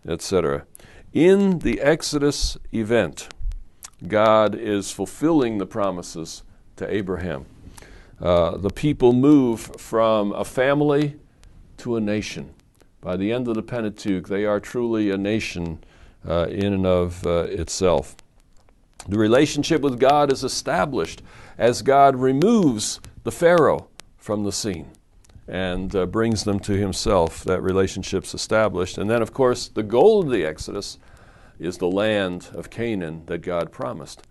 etc. In the Exodus event, God is fulfilling the promises to Abraham. The people move from a family to a nation. By the end of the Pentateuch, they are truly a nation in and of itself. The relationship with God is established as God removes the Pharaoh from the scene and brings them to himself. That relationship's established. And then, of course, the goal of the Exodus is the land of Canaan that God promised.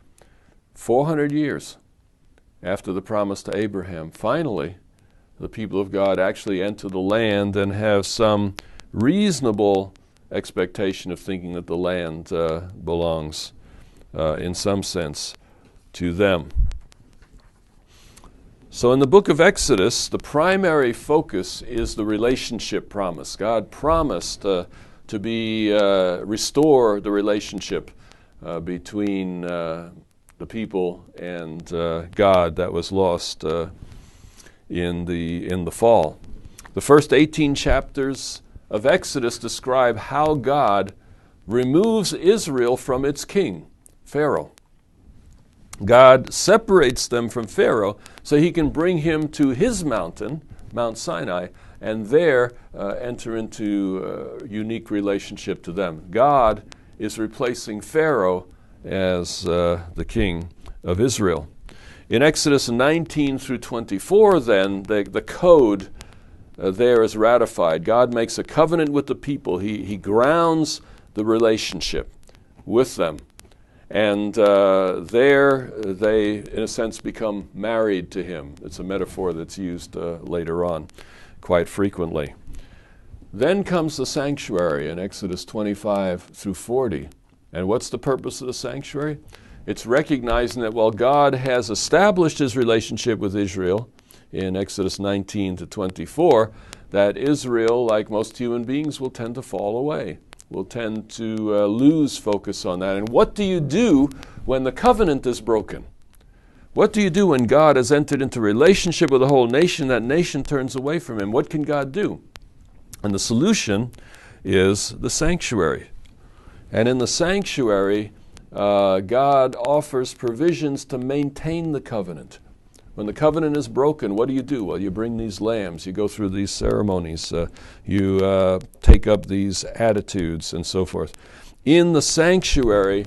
400 years after the promise to Abraham, finally, the people of God actually enter the land and have some reasonable expectation of thinking that the land belongs, in some sense, to them. So in the book of Exodus, the primary focus is the relationship promise. God promised to restore the relationship between the people and God that was lost in the fall. The first 18 chapters of Exodus describe how God removes Israel from its king, Pharaoh. God separates them from Pharaoh so he can bring him to his mountain, Mount Sinai, and there enter into a unique relationship to them. God is replacing Pharaoh as the king of Israel. In Exodus 19 through 24, then, the code there is ratified. God makes a covenant with the people. He grounds the relationship with them. And there they, in a sense, become married to him. It's a metaphor that's used later on quite frequently. Then comes the sanctuary in Exodus 25 through 40. And what's the purpose of the sanctuary? It's recognizing that while God has established his relationship with Israel in Exodus 19 to 24, that Israel, like most human beings, will tend to fall away, will tend to lose focus on that. And what do you do when the covenant is broken? What do you do when God has entered into relationship with a whole nation, that nation turns away from him? What can God do? And the solution is the sanctuary. And in the sanctuary, God offers provisions to maintain the covenant. When the covenant is broken, what do? Well, you bring these lambs, you go through these ceremonies, you take up these attitudes and so forth. In the sanctuary,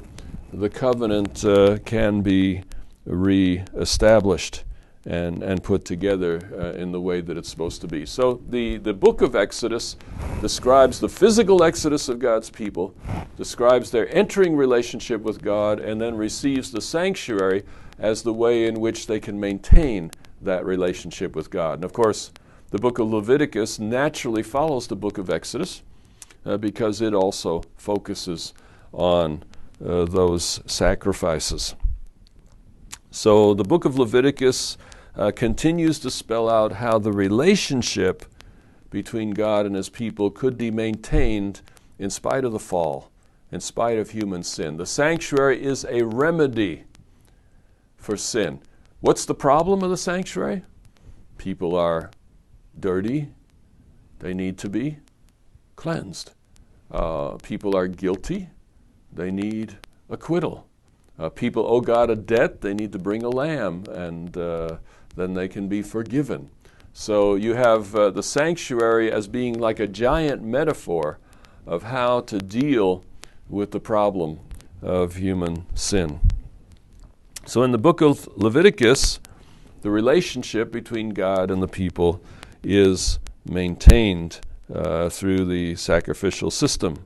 the covenant can be re-established and put together in the way that it's supposed to be. So the book of Exodus describes the physical exodus of God's people, describes their entering relationship with God, and then receives the sanctuary as the way in which they can maintain that relationship with God. And of course, the book of Leviticus naturally follows the book of Exodus because it also focuses on those sacrifices. So the book of Leviticus continues to spell out how the relationship between God and his people could be maintained in spite of the fall, in spite of human sin. The sanctuary is a remedy for sin. What's the problem of the sanctuary? People are dirty. They need to be cleansed. People are guilty. They need acquittal. People owe God a debt. They need to bring a lamb, and then they can be forgiven. So you have the sanctuary as being like a giant metaphor of how to deal with the problem of human sin. So in the book of Leviticus, the relationship between God and the people is maintained through the sacrificial system.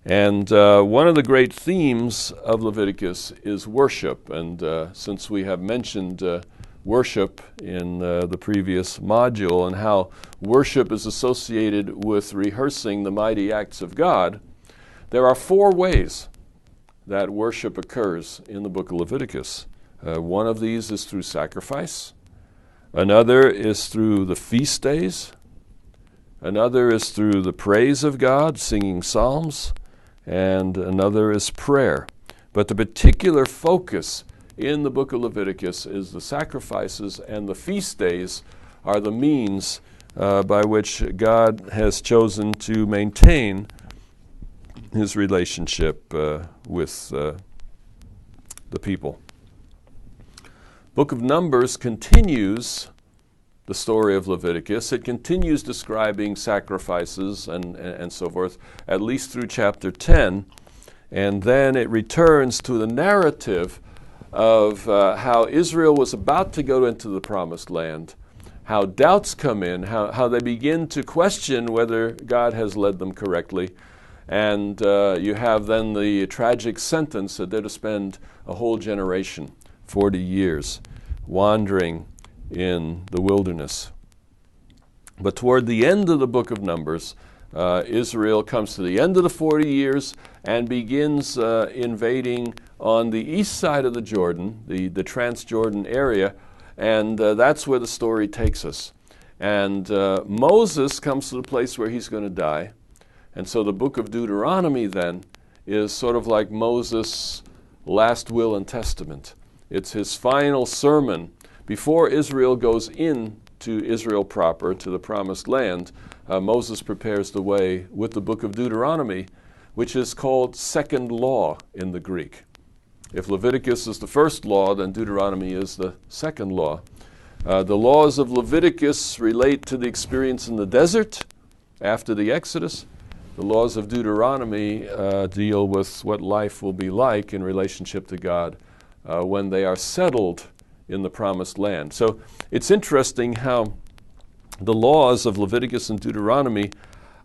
And one of the great themes of Leviticus is worship. And since we have mentioned worship in the previous module and how worship is associated with rehearsing the mighty acts of God, there are 4 ways that worship occurs in the book of Leviticus. One of these is through sacrifice. Another is through the feast days. Another is through the praise of God, singing psalms. And another is prayer. But the particular focus in the book of Leviticus is the sacrifices, and the feast days are the means by which God has chosen to maintain his relationship with the people. Book of Numbers continues the story of Leviticus. It continues describing sacrifices and so forth, at least through chapter 10. And then it returns to the narrative of how Israel was about to go into the promised land, how doubts come in, how they begin to question whether God has led them correctly. And you have then the tragic sentence that they're to spend a whole generation, 40 years, wandering in the wilderness. But toward the end of the book of Numbers, Israel comes to the end of the 40 years and begins invading on the east side of the Jordan, the Transjordan area, and that's where the story takes us. And Moses comes to the place where he's going to die, and so the book of Deuteronomy then is sort of like Moses' last will and testament. It's his final sermon before Israel goes into Israel proper, to the promised land. Moses prepares the way with the book of Deuteronomy, which is called second law in the Greek. If Leviticus is the first law, then Deuteronomy is the second law. The laws of Leviticus relate to the experience in the desert after the Exodus. The laws of Deuteronomy deal with what life will be like in relationship to God when they are settled in the promised land. So it's interesting how the laws of Leviticus and Deuteronomy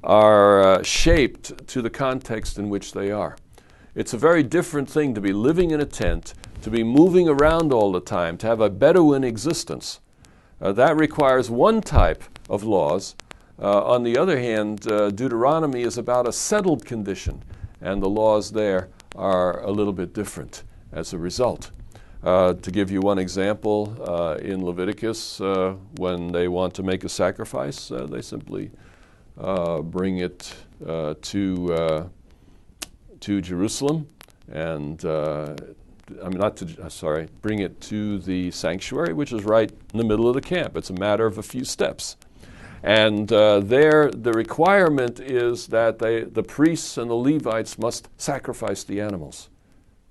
are shaped to the context in which they are. It's a very different thing to be living in a tent, to be moving around all the time, to have a Bedouin existence. That requires one type of laws. On the other hand, Deuteronomy is about a settled condition, and the laws there are a little bit different as a result. To give you one example, in Leviticus, when they want to make a sacrifice, they simply bring it to Jerusalem, and bring it to the sanctuary, which is right in the middle of the camp. It's a matter of a few steps. And there, the requirement is that the priests and the Levites must sacrifice the animals.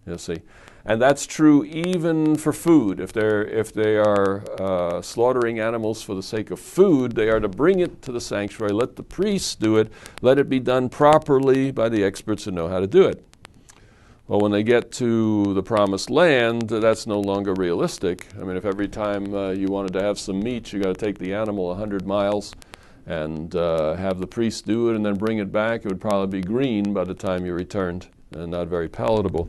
You see, and that's true even for food. If they are slaughtering animals for the sake of food, they are to bring it to the sanctuary. Let the priests do it. Let it be done properly by the experts who know how to do it. Well, when they get to the promised land, that's no longer realistic. I mean, if every time you wanted to have some meat, you got to take the animal 100 miles and have the priest do it and then bring it back, it would probably be green by the time you returned and not very palatable.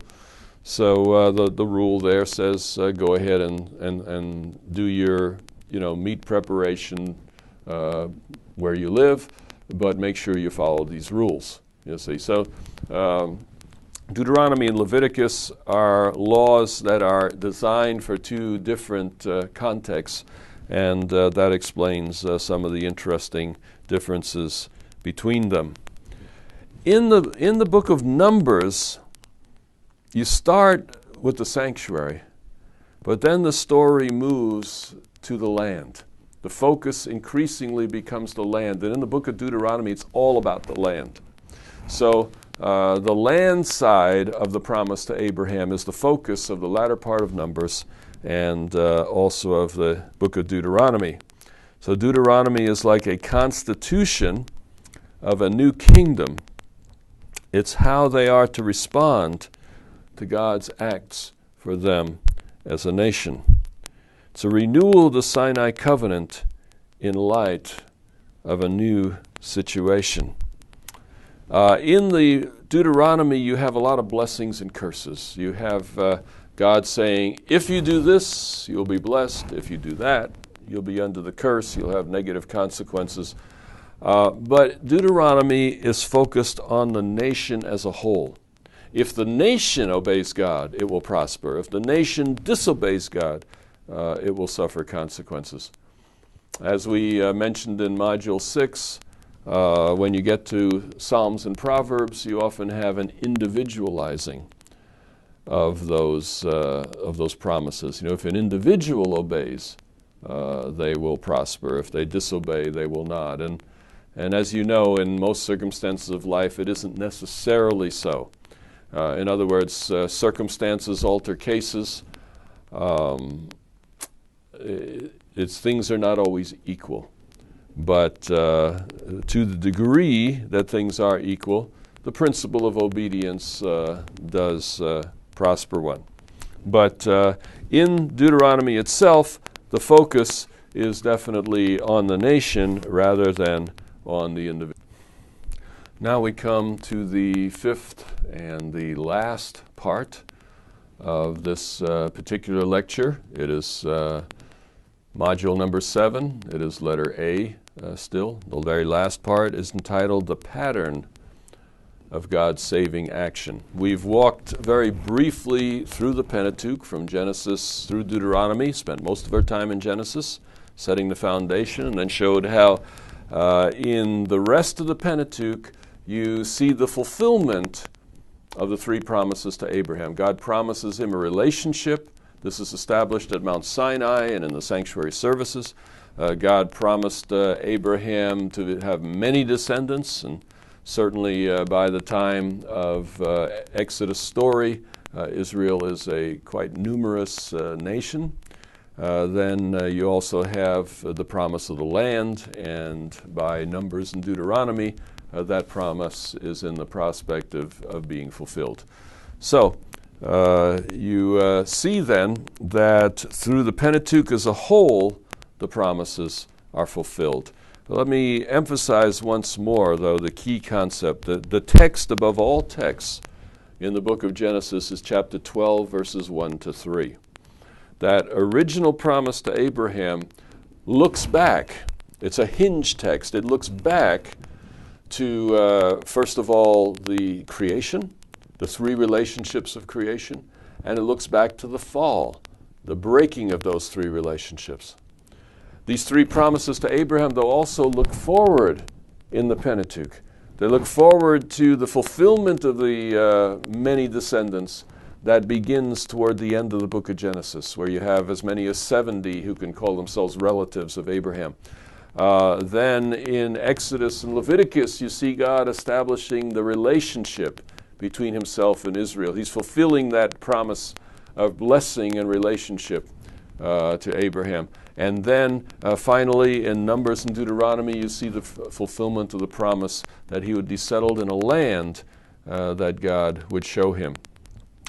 So the rule there says go ahead and do your meat preparation where you live, but make sure you follow these rules. You see, so. Deuteronomy and Leviticus are laws that are designed for two different contexts, and that explains some of the interesting differences between them. In the book of Numbers, you start with the sanctuary, but then the story moves to the land. The focus increasingly becomes the land, and in the book of Deuteronomy, it's all about the land. So the land side of the promise to Abraham is the focus of the latter part of Numbers and also of the book of Deuteronomy. So Deuteronomy is like a constitution of a new kingdom. It's how they are to respond to God's acts for them as a nation. It's a renewal of the Sinai covenant in light of a new situation. In the Deuteronomy, you have a lot of blessings and curses. You have God saying, if you do this, you'll be blessed. If you do that, you'll be under the curse. You'll have negative consequences. But Deuteronomy is focused on the nation as a whole. If the nation obeys God, it will prosper. If the nation disobeys God, it will suffer consequences. As we mentioned in Module 6, when you get to Psalms and Proverbs, you often have an individualizing of those promises. If an individual obeys, they will prosper. If they disobey, they will not. And as you know, in most circumstances of life, it isn't necessarily so. In other words, circumstances alter cases. Things are not always equal. But to the degree that things are equal, the principle of obedience does prosper one. But in Deuteronomy itself, the focus is definitely on the nation rather than on the individual. Now we come to the fifth and the last part of this particular lecture. It is module number 7. It is letter A still. The very last part is entitled The Pattern of God's Saving Action. We've walked very briefly through the Pentateuch from Genesis through Deuteronomy, spent most of our time in Genesis, setting the foundation, and then showed how in the rest of the Pentateuch you see the fulfillment of the 3 promises to Abraham. God promises him a relationship. This is established at Mount Sinai and in the sanctuary services. God promised Abraham to have many descendants, and certainly by the time of Exodus story, Israel is a quite numerous nation. Then you also have the promise of the land, and by Numbers and Deuteronomy, that promise is in the prospect of being fulfilled. So you see then that through the Pentateuch as a whole, the promises are fulfilled. Let me emphasize once more, though, the key concept. The text above all texts in the book of Genesis is chapter 12, verses 1 to 3. That original promise to Abraham looks back. It's a hinge text. It looks back to, first of all, the creation, the 3 relationships of creation, and it looks back to the fall, the breaking of those three relationships. These three promises to Abraham, though, also look forward in the Pentateuch. They look forward to the fulfillment of the many descendants that begins toward the end of the book of Genesis, where you have as many as 70 who can call themselves relatives of Abraham. Then in Exodus and Leviticus, you see God establishing the relationship between himself and Israel. He's fulfilling that promise of blessing and relationship to Abraham. And then finally in Numbers and Deuteronomy, you see the fulfillment of the promise that he would be settled in a land that God would show him.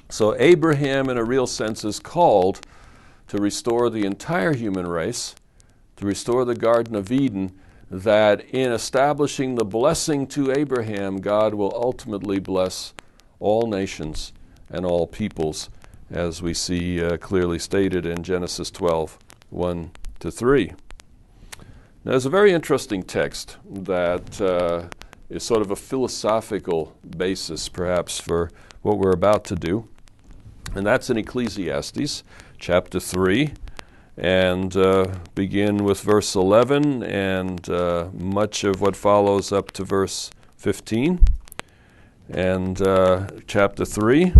So Abraham, in a real sense, is called to restore the entire human race, to restore the Garden of Eden, that in establishing the blessing to Abraham, God will ultimately bless all nations and all peoples, as we see clearly stated in Genesis 12, 1-3. Now, there's a very interesting text that is sort of a philosophical basis, perhaps, for what we're about to do. And that's in Ecclesiastes, chapter 3, and begin with verse 11 and much of what follows up to verse 15. And chapter 3,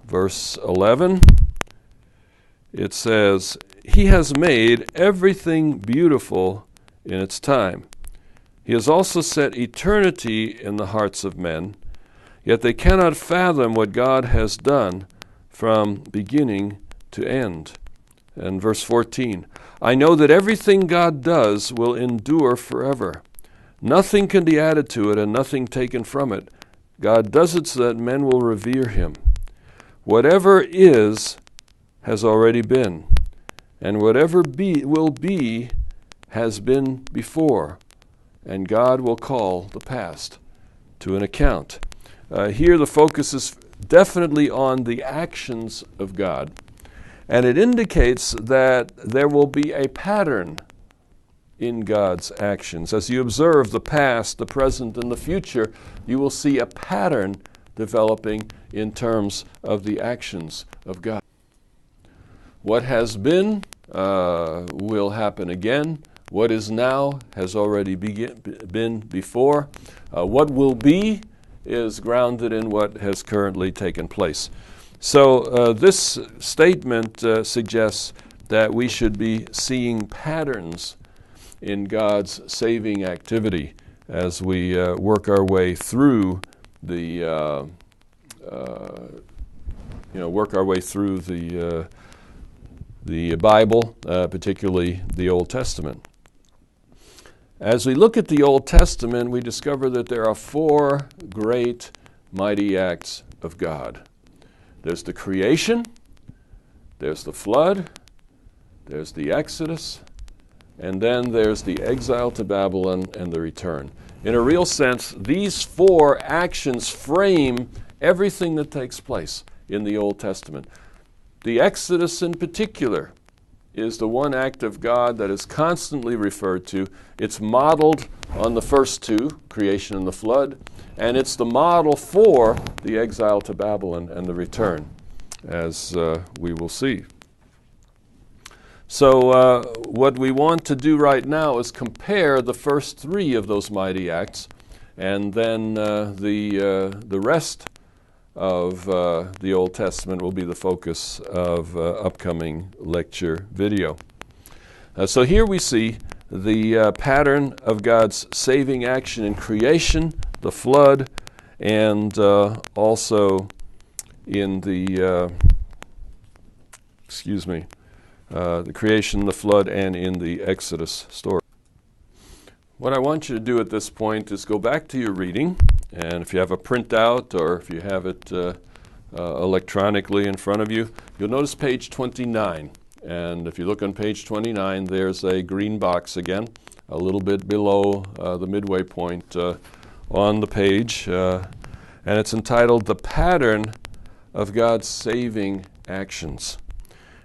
verse 11, it says, "He has made everything beautiful in its time. He has also set eternity in the hearts of men, yet they cannot fathom what God has done from beginning to end." And verse 14, "I know that everything God does will endure forever. Nothing can be added to it and nothing taken from it. God does it so that men will revere him. Whatever is has already been, and whatever will be has been before, and God will call the past to an account." Here the focus is definitely on the actions of God, and it indicates that there will be a pattern in God's actions. As you observe the past, the present, and the future, you will see a pattern developing in terms of the actions of God. What has been will happen again. What is now has already been before. What will be is grounded in what has currently taken place. So this statement suggests that we should be seeing patterns in God's saving activity as we work our way through the Bible, particularly the Old Testament. As we look at the Old Testament, we discover that there are four great, mighty acts of God. There's the creation, there's the flood, there's the Exodus, and then there's the exile to Babylon and the return. In a real sense, these four actions frame everything that takes place in the Old Testament. The Exodus in particular is the one act of God that is constantly referred to. It's modeled on the first two, creation and the flood, and it's the model for the exile to Babylon and the return, as we will see. So what we want to do right now is compare the first three of those mighty acts, and then the rest of the Old Testament will be the focus of upcoming lecture video. So here we see the pattern of God's saving action in creation, the flood, and also in the creation, the flood, and in the Exodus story. What I want you to do at this point is go back to your reading, and if you have a printout or if you have it electronically in front of you, you'll notice page 29. And if you look on page 29, there's a green box again, a little bit below the midway point on the page, and it's entitled "The Pattern of God's Saving Actions."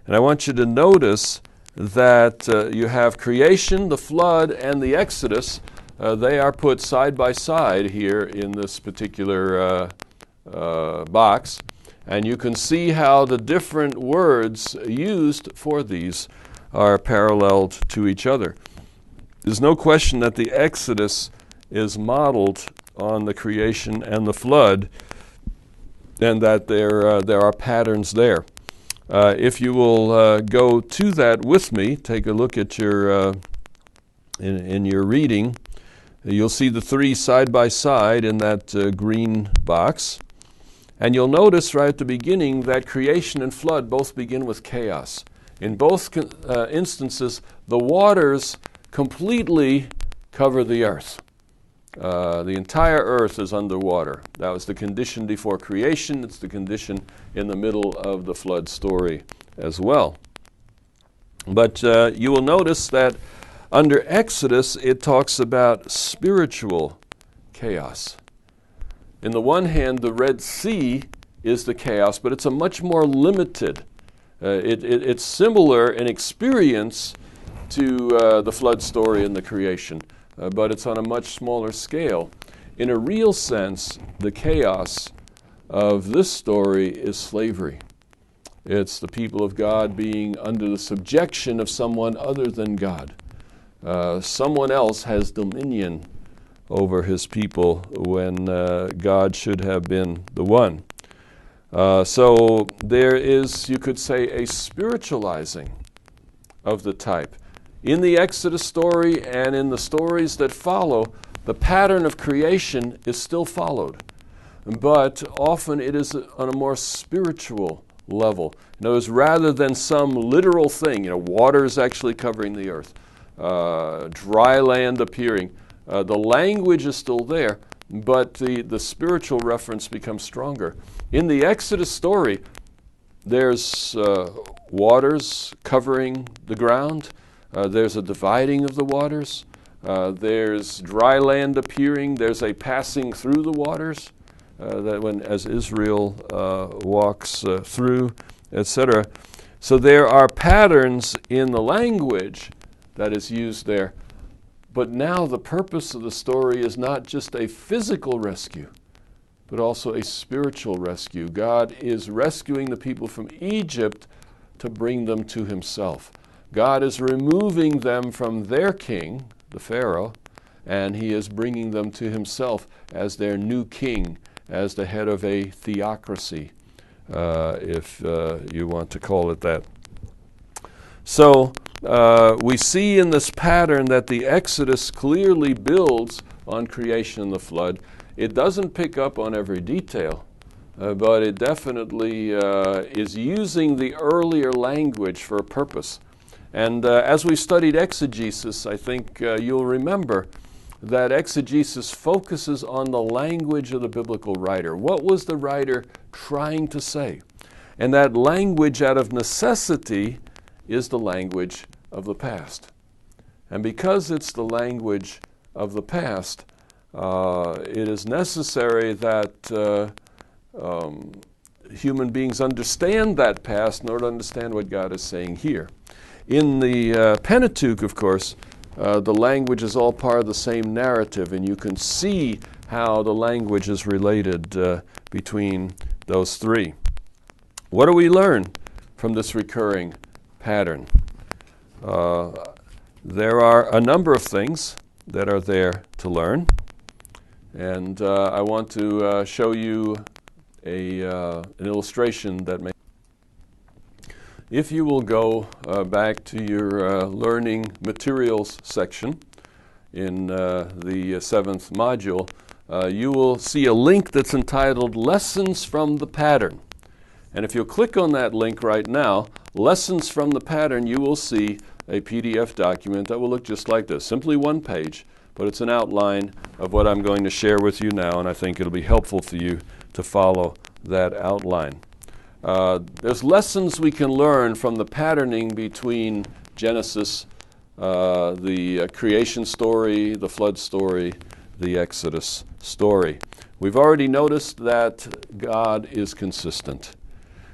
And I want you to notice that you have creation, the flood, and the Exodus. They are put side by side here in this particular box. And you can see how the different words used for these are paralleled to each other. There's no question that the Exodus is modeled on the creation and the flood, and that there are patterns there. If you will go to that with me, take a look at your in your reading. You'll see the three side by side in that green box. And you'll notice right at the beginning that creation and flood both begin with chaos. In both instances, the waters completely cover the earth. The entire earth is underwater. That was the condition before creation. It's the condition in the middle of the flood story as well. But you will notice that under Exodus, it talks about spiritual chaos. In the one hand, the Red Sea is the chaos, but it's a much more limited. It's similar in experience to the flood story and the creation, but it's on a much smaller scale. In a real sense, the chaos of this story is slavery. It's the people of God being under the subjection of someone other than God. Someone else has dominion over his people when God should have been the one. So there is, you could say, a spiritualizing of the type. In the Exodus story and in the stories that follow, the pattern of creation is still followed. But often it is on a more spiritual level. In other words, rather than some literal thing, water is actually covering the earth, dry land appearing. The language is still there, but the spiritual reference becomes stronger. In the Exodus story, there's waters covering the ground. There's a dividing of the waters. There's dry land appearing. There's a passing through the waters as Israel walks through, etc. So there are patterns in the language that is used there. But now the purpose of the story is not just a physical rescue, but also a spiritual rescue. God is rescuing the people from Egypt to bring them to himself. God is removing them from their king, the Pharaoh, and he is bringing them to himself as their new king, as the head of a theocracy, if you want to call it that. So we see in this pattern that the Exodus clearly builds on creation and the flood. It doesn't pick up on every detail, but it definitely is using the earlier language for a purpose. And as we studied exegesis, I think you'll remember that exegesis focuses on the language of the biblical writer. What was the writer trying to say? And that language out of necessity is the language of the past. And because it's the language of the past, it is necessary that human beings understand that past in order to understand what God is saying here. In the Pentateuch, of course, the language is all part of the same narrative, and you can see how the language is related between those three. What do we learn from this recurring pattern? There are a number of things that are there to learn, and I want to show you an illustration that may. If you will go back to your learning materials section in the 7th module, you will see a link that's entitled Lessons from the Pattern. And if you'll click on that link right now, Lessons from the Pattern, you will see a PDF document that will look just like this. Simply one page, but it's an outline of what I'm going to share with you now, and I think it'll be helpful for you to follow that outline. There's lessons we can learn from the patterning between Genesis, the creation story, the flood story, the Exodus story. We've already noticed that God is consistent.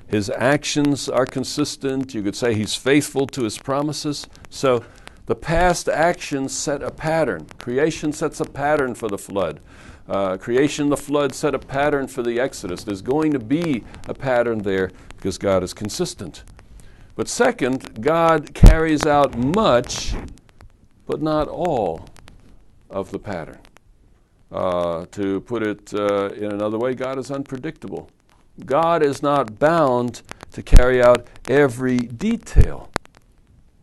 His actions are consistent. You could say he's faithful to his promises. So the past actions set a pattern. Creation sets a pattern for the flood. Creation, the flood set a pattern for the Exodus. There's going to be a pattern there because God is consistent. But second, God carries out much, but not all, of the pattern. To put it in another way, God is unpredictable. God is not bound to carry out every detail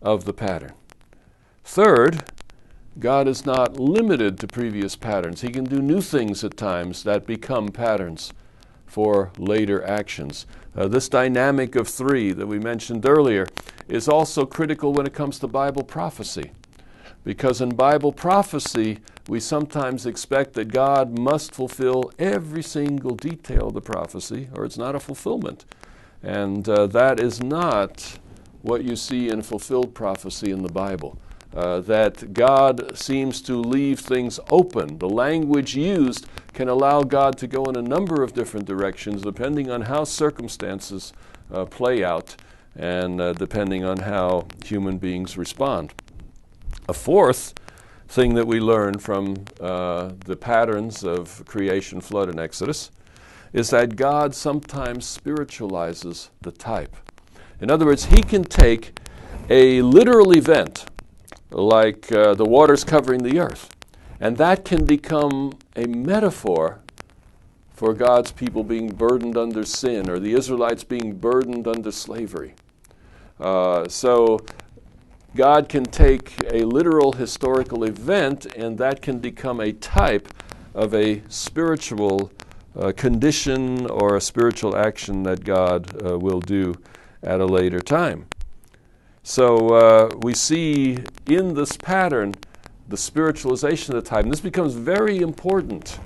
of the pattern. Third, God is not limited to previous patterns. He can do new things at times that become patterns for later actions. This dynamic of three that we mentioned earlier is also critical when it comes to Bible prophecy. Because in Bible prophecy, we sometimes expect that God must fulfill every single detail of the prophecy, or it's not a fulfillment. And that is not what you see in fulfilled prophecy in the Bible. That God seems to leave things open. The language used can allow God to go in a number of different directions depending on how circumstances play out and depending on how human beings respond. A fourth thing that we learn from the patterns of creation, flood, and Exodus is that God sometimes spiritualizes the type. In other words, He can take a literal event like the waters covering the earth, and that can become a metaphor for God's people being burdened under sin, or the Israelites being burdened under slavery. So God can take a literal historical event, and that can become a type of a spiritual condition or a spiritual action that God will do at a later time. So we see in this pattern the spiritualization of the type. And this becomes very important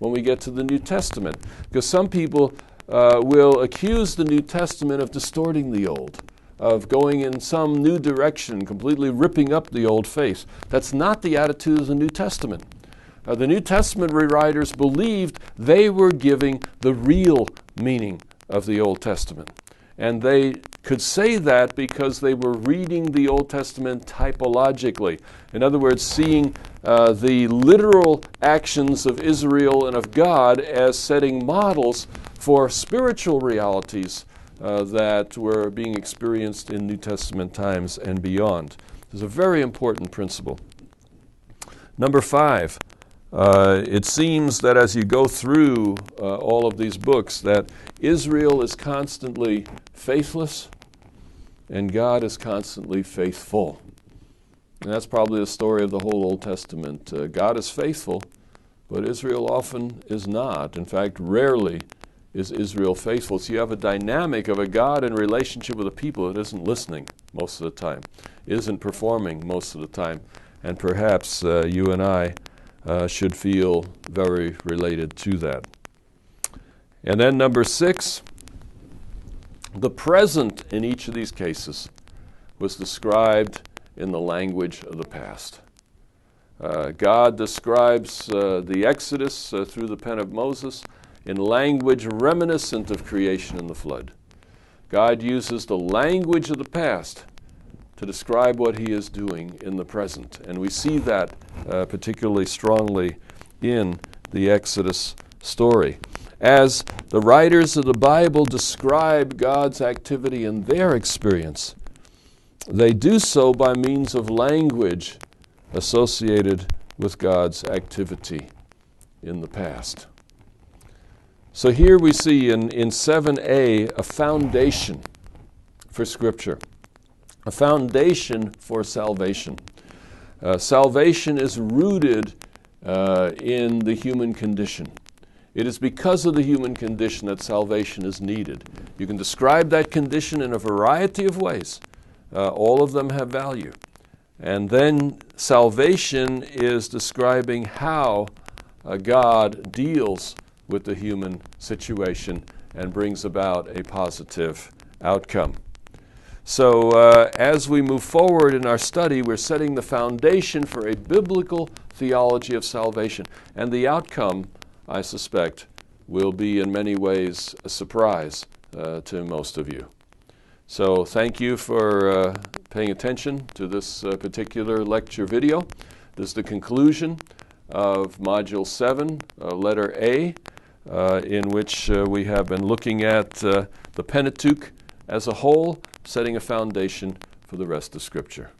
when we get to the New Testament, because some people will accuse the New Testament of distorting the Old, of going in some new direction, completely ripping up the old faith. That's not the attitude of the New Testament. The New Testament rewriters believed they were giving the real meaning of the Old Testament. And they could say that because they were reading the Old Testament typologically. In other words, seeing the literal actions of Israel and of God as setting models for spiritual realities that were being experienced in New Testament times and beyond. This is a very important principle. Number 5, it seems that as you go through all of these books, that Israel is constantly faithless and God is constantly faithful. And that's probably the story of the whole Old Testament. God is faithful, but Israel often is not. In fact, rarely is Israel faithful. So you have a dynamic of a God in relationship with a people that isn't listening most of the time, isn't performing most of the time. And perhaps you and I should feel very related to that. And then number 6, the present in each of these cases was described in the language of the past. God describes the Exodus through the pen of Moses in language reminiscent of creation and the flood. God uses the language of the past to describe what He is doing in the present. And we see that particularly strongly in the Exodus story. As the writers of the Bible describe God's activity in their experience, they do so by means of language associated with God's activity in the past. So here we see in 7a a foundation for Scripture, a foundation for salvation. Salvation is rooted in the human condition. It is because of the human condition that salvation is needed. You can describe that condition in a variety of ways. All of them have value. And then salvation is describing how God deals with the human situation and brings about a positive outcome. So as we move forward in our study, we're setting the foundation for a biblical theology of salvation. And the outcome, I suspect, will be in many ways a surprise to most of you. So thank you for paying attention to this particular lecture video. This is the conclusion of Module 7, letter A, in which we have been looking at the Pentateuch as a whole, setting a foundation for the rest of Scripture.